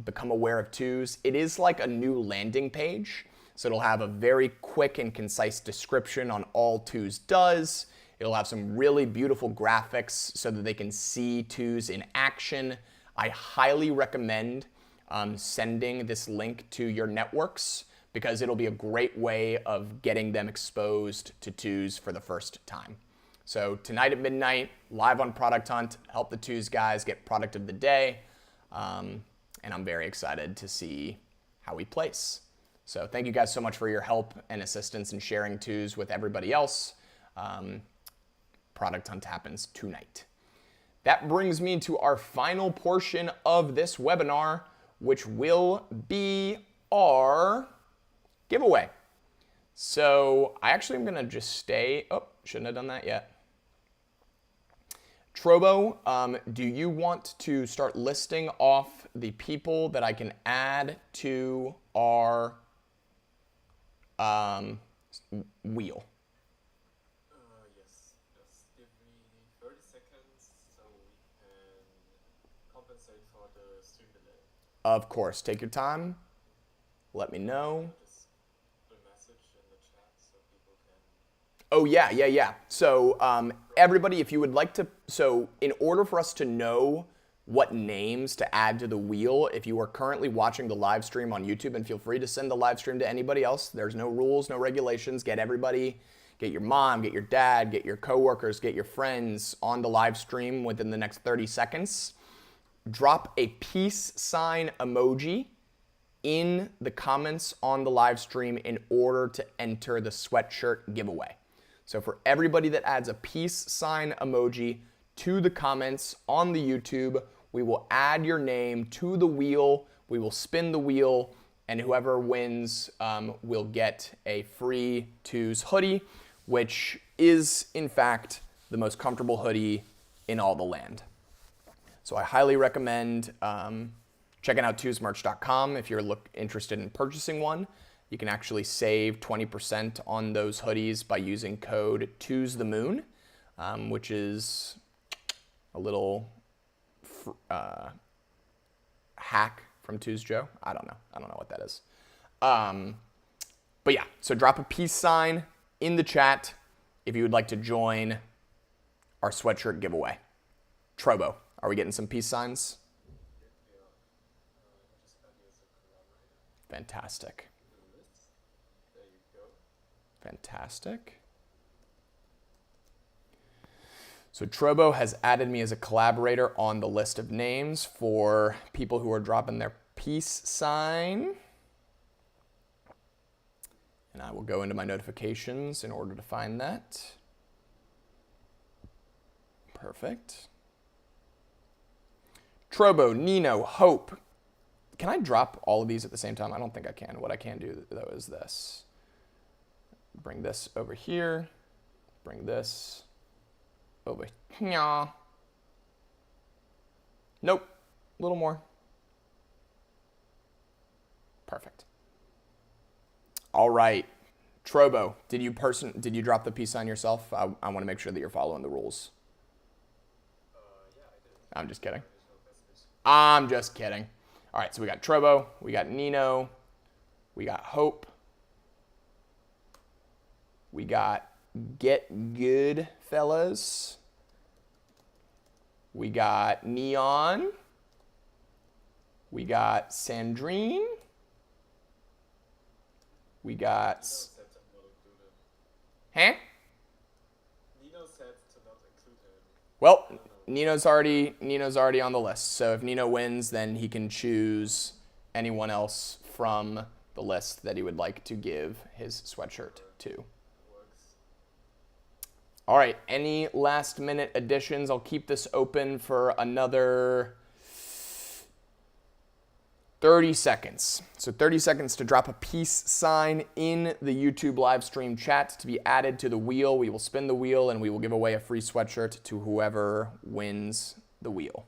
become aware of Two's. It is like a new landing page. So it'll have a very quick and concise description on all Two's does. It'll have some really beautiful graphics so that they can see Two's in action. I highly recommend sending this link to your networks, because it'll be a great way of getting them exposed to twos for the first time. So tonight at midnight, live on Product Hunt, help the twos guys get product of the day. And I'm very excited to see how we place. So thank you guys so much for your help and assistance in sharing twos with everybody else. Product Hunt happens tonight. That brings me to our final portion of this webinar, which will be our giveaway. So I actually am gonna just stay, shouldn't have done that yet. Trobo, do you want to start listing off the people that I can add to our wheel? Yes. Just give me 30 seconds so we can compensate for the stream delay. Of course, take your time. Let me know. Just put a message in the chat so people can. Oh, yeah. So everybody, if you would like to, so in order for us to know what names to add to the wheel, if you are currently watching the live stream on YouTube, and feel free to send the live stream to anybody else. There's no rules, no regulations. Get everybody, get your mom, get your dad, get your coworkers, get your friends on the live stream within the next 30 seconds. Drop a peace sign emoji in the comments on the live stream in order to enter the sweatshirt giveaway. So for everybody that adds a peace sign emoji to the comments on the YouTube, we will add your name to the wheel, we will spin the wheel, and whoever wins will get a free Twos hoodie, which is, in fact, the most comfortable hoodie in all the land. So I highly recommend checking out twosmerch.com if you're interested in purchasing one. You can actually save 20% on those hoodies by using code TWOSTHEMOON, which is a little hack from Twos Joe. I don't know what that is. But yeah, so drop a peace sign in the chat if you would like to join our sweatshirt giveaway. Trobo, are we getting some peace signs? Fantastic. There you go. Fantastic. So Trobo has added me as a collaborator on the list of names for people who are dropping their peace sign. And I will go into my notifications in order to find that. Perfect. Trobo, Nino, Hope. Can I drop all of these at the same time? I don't think I can. What I can do, though, is this. Bring this over here. Bring this over here. Nope. A little more. Perfect. All right. Trobo, did you drop the peace sign yourself? I want to make sure that you're following the rules. Yeah, I did. I'm just kidding. There's no message. I'm just kidding. All right, so we got Trobo, we got Nino, we got Hope, we got Get Good Fellas, we got Neon, we got Sandrine, we got... Nino said to not include him. Huh? Nino said to not include him. Well, Nino's already on the list. So if Nino wins, then he can choose anyone else from the list that he would like to give his sweatshirt to. Works. All right, any last minute additions? I'll keep this open for another 30 seconds. So 30 seconds to drop a peace sign in the YouTube live stream chat to be added to the wheel. We will spin the wheel and we will give away a free sweatshirt to whoever wins the wheel.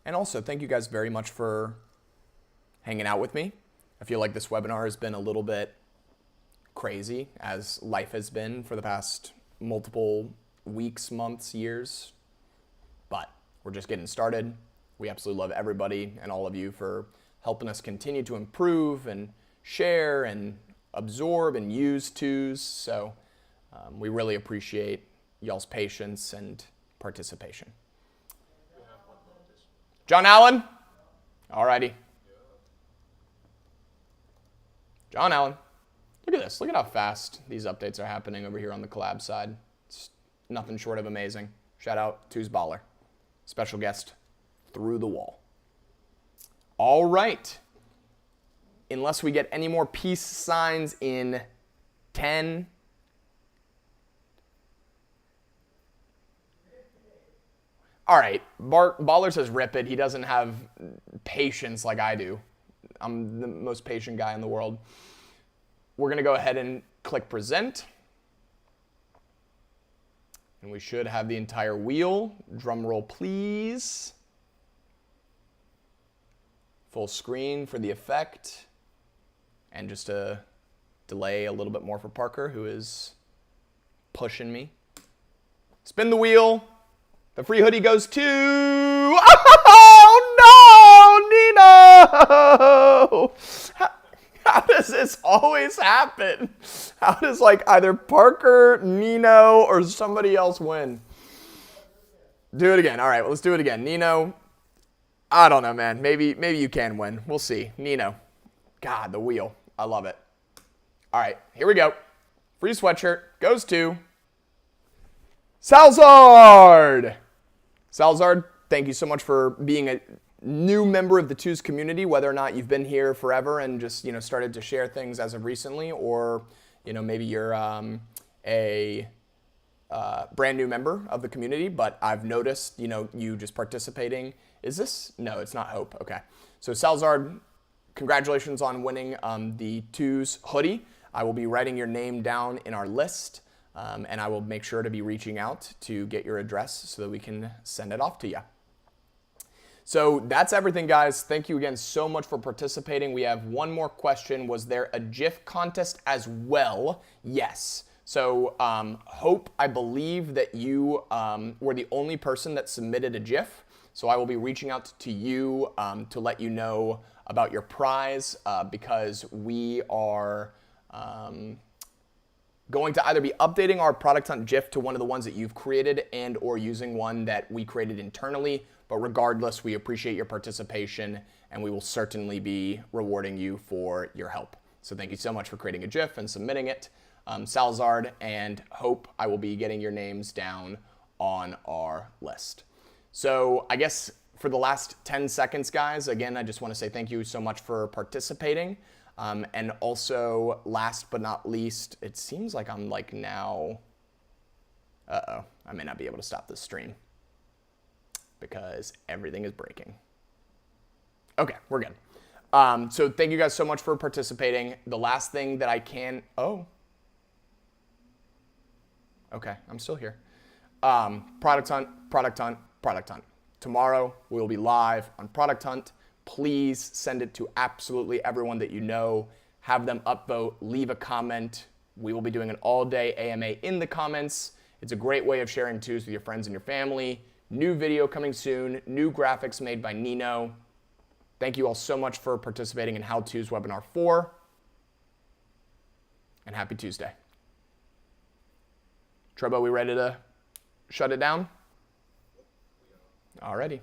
And also, thank you guys very much for hanging out with me. I feel like this webinar has been a little bit crazy, as life has been for the past multiple weeks, months, years, but we're just getting started. We absolutely love everybody and all of you for helping us continue to improve and share and absorb and use Twos. So we really appreciate y'all's patience and participation. We have one more John Allen? Alrighty. John Allen. Look at this. Look at how fast these updates are happening over here on the collab side. It's nothing short of amazing. Shout out to Baller. Special guest through the wall. All right. Unless we get any more peace signs in 10. All right. Baller says rip it. He doesn't have patience like I do. I'm the most patient guy in the world. We're going to go ahead and click present. And we should have the entire wheel. Drum roll, please. Full screen for the effect. And just a delay a little bit more for Parker, who is pushing me. Spin the wheel. The free hoodie goes to... Oh, no, Nino! How does this always happen? How does like either Parker, Nino, or somebody else win? Do it again. All right, well, let's do it again. Nino, I don't know, man. Maybe you can win. We'll see. Nino. God, the wheel. I love it. All right, here we go. Free sweatshirt goes to Salzard. Salzard, thank you so much for being a new member of the Twos community, whether or not you've been here forever and just, started to share things as of recently, or, maybe you're a brand new member of the community, but I've noticed, you just participating. Is this? No, it's not Hope. Okay. So Salzard, congratulations on winning the Twos hoodie. I will be writing your name down in our list, and I will make sure to be reaching out to get your address so that we can send it off to you. So that's everything, guys. Thank you again so much for participating. We have one more question. Was there a GIF contest as well? Yes. So Hope, I believe that you were the only person that submitted a GIF. So I will be reaching out to you to let you know about your prize because we are going to either be updating our Product Hunt GIF to one of the ones that you've created and or using one that we created internally. But regardless, we appreciate your participation and we will certainly be rewarding you for your help. So thank you so much for creating a GIF and submitting it. Salzard and Hope, I will be getting your names down on our list. So I guess for the last 10 seconds, guys, again, I just want to say thank you so much for participating. And also, last but not least, it seems like I'm like now, I may not be able to stop this stream because everything is breaking. Okay, we're good. So thank you guys so much for participating. The last thing that I can, okay, I'm still here. Product Hunt, Product Hunt, Product Hunt. Tomorrow we will be live on Product Hunt. Please send it to absolutely everyone that you know. Have them upvote, leave a comment. We will be doing an all-day AMA in the comments. It's a great way of sharing Twos with your friends and your family. New video coming soon. New graphics made by Nino. Thank you all so much for participating in How To's Webinar 4. And happy Tuesday. Trebo, we ready to shut it down? Alrighty.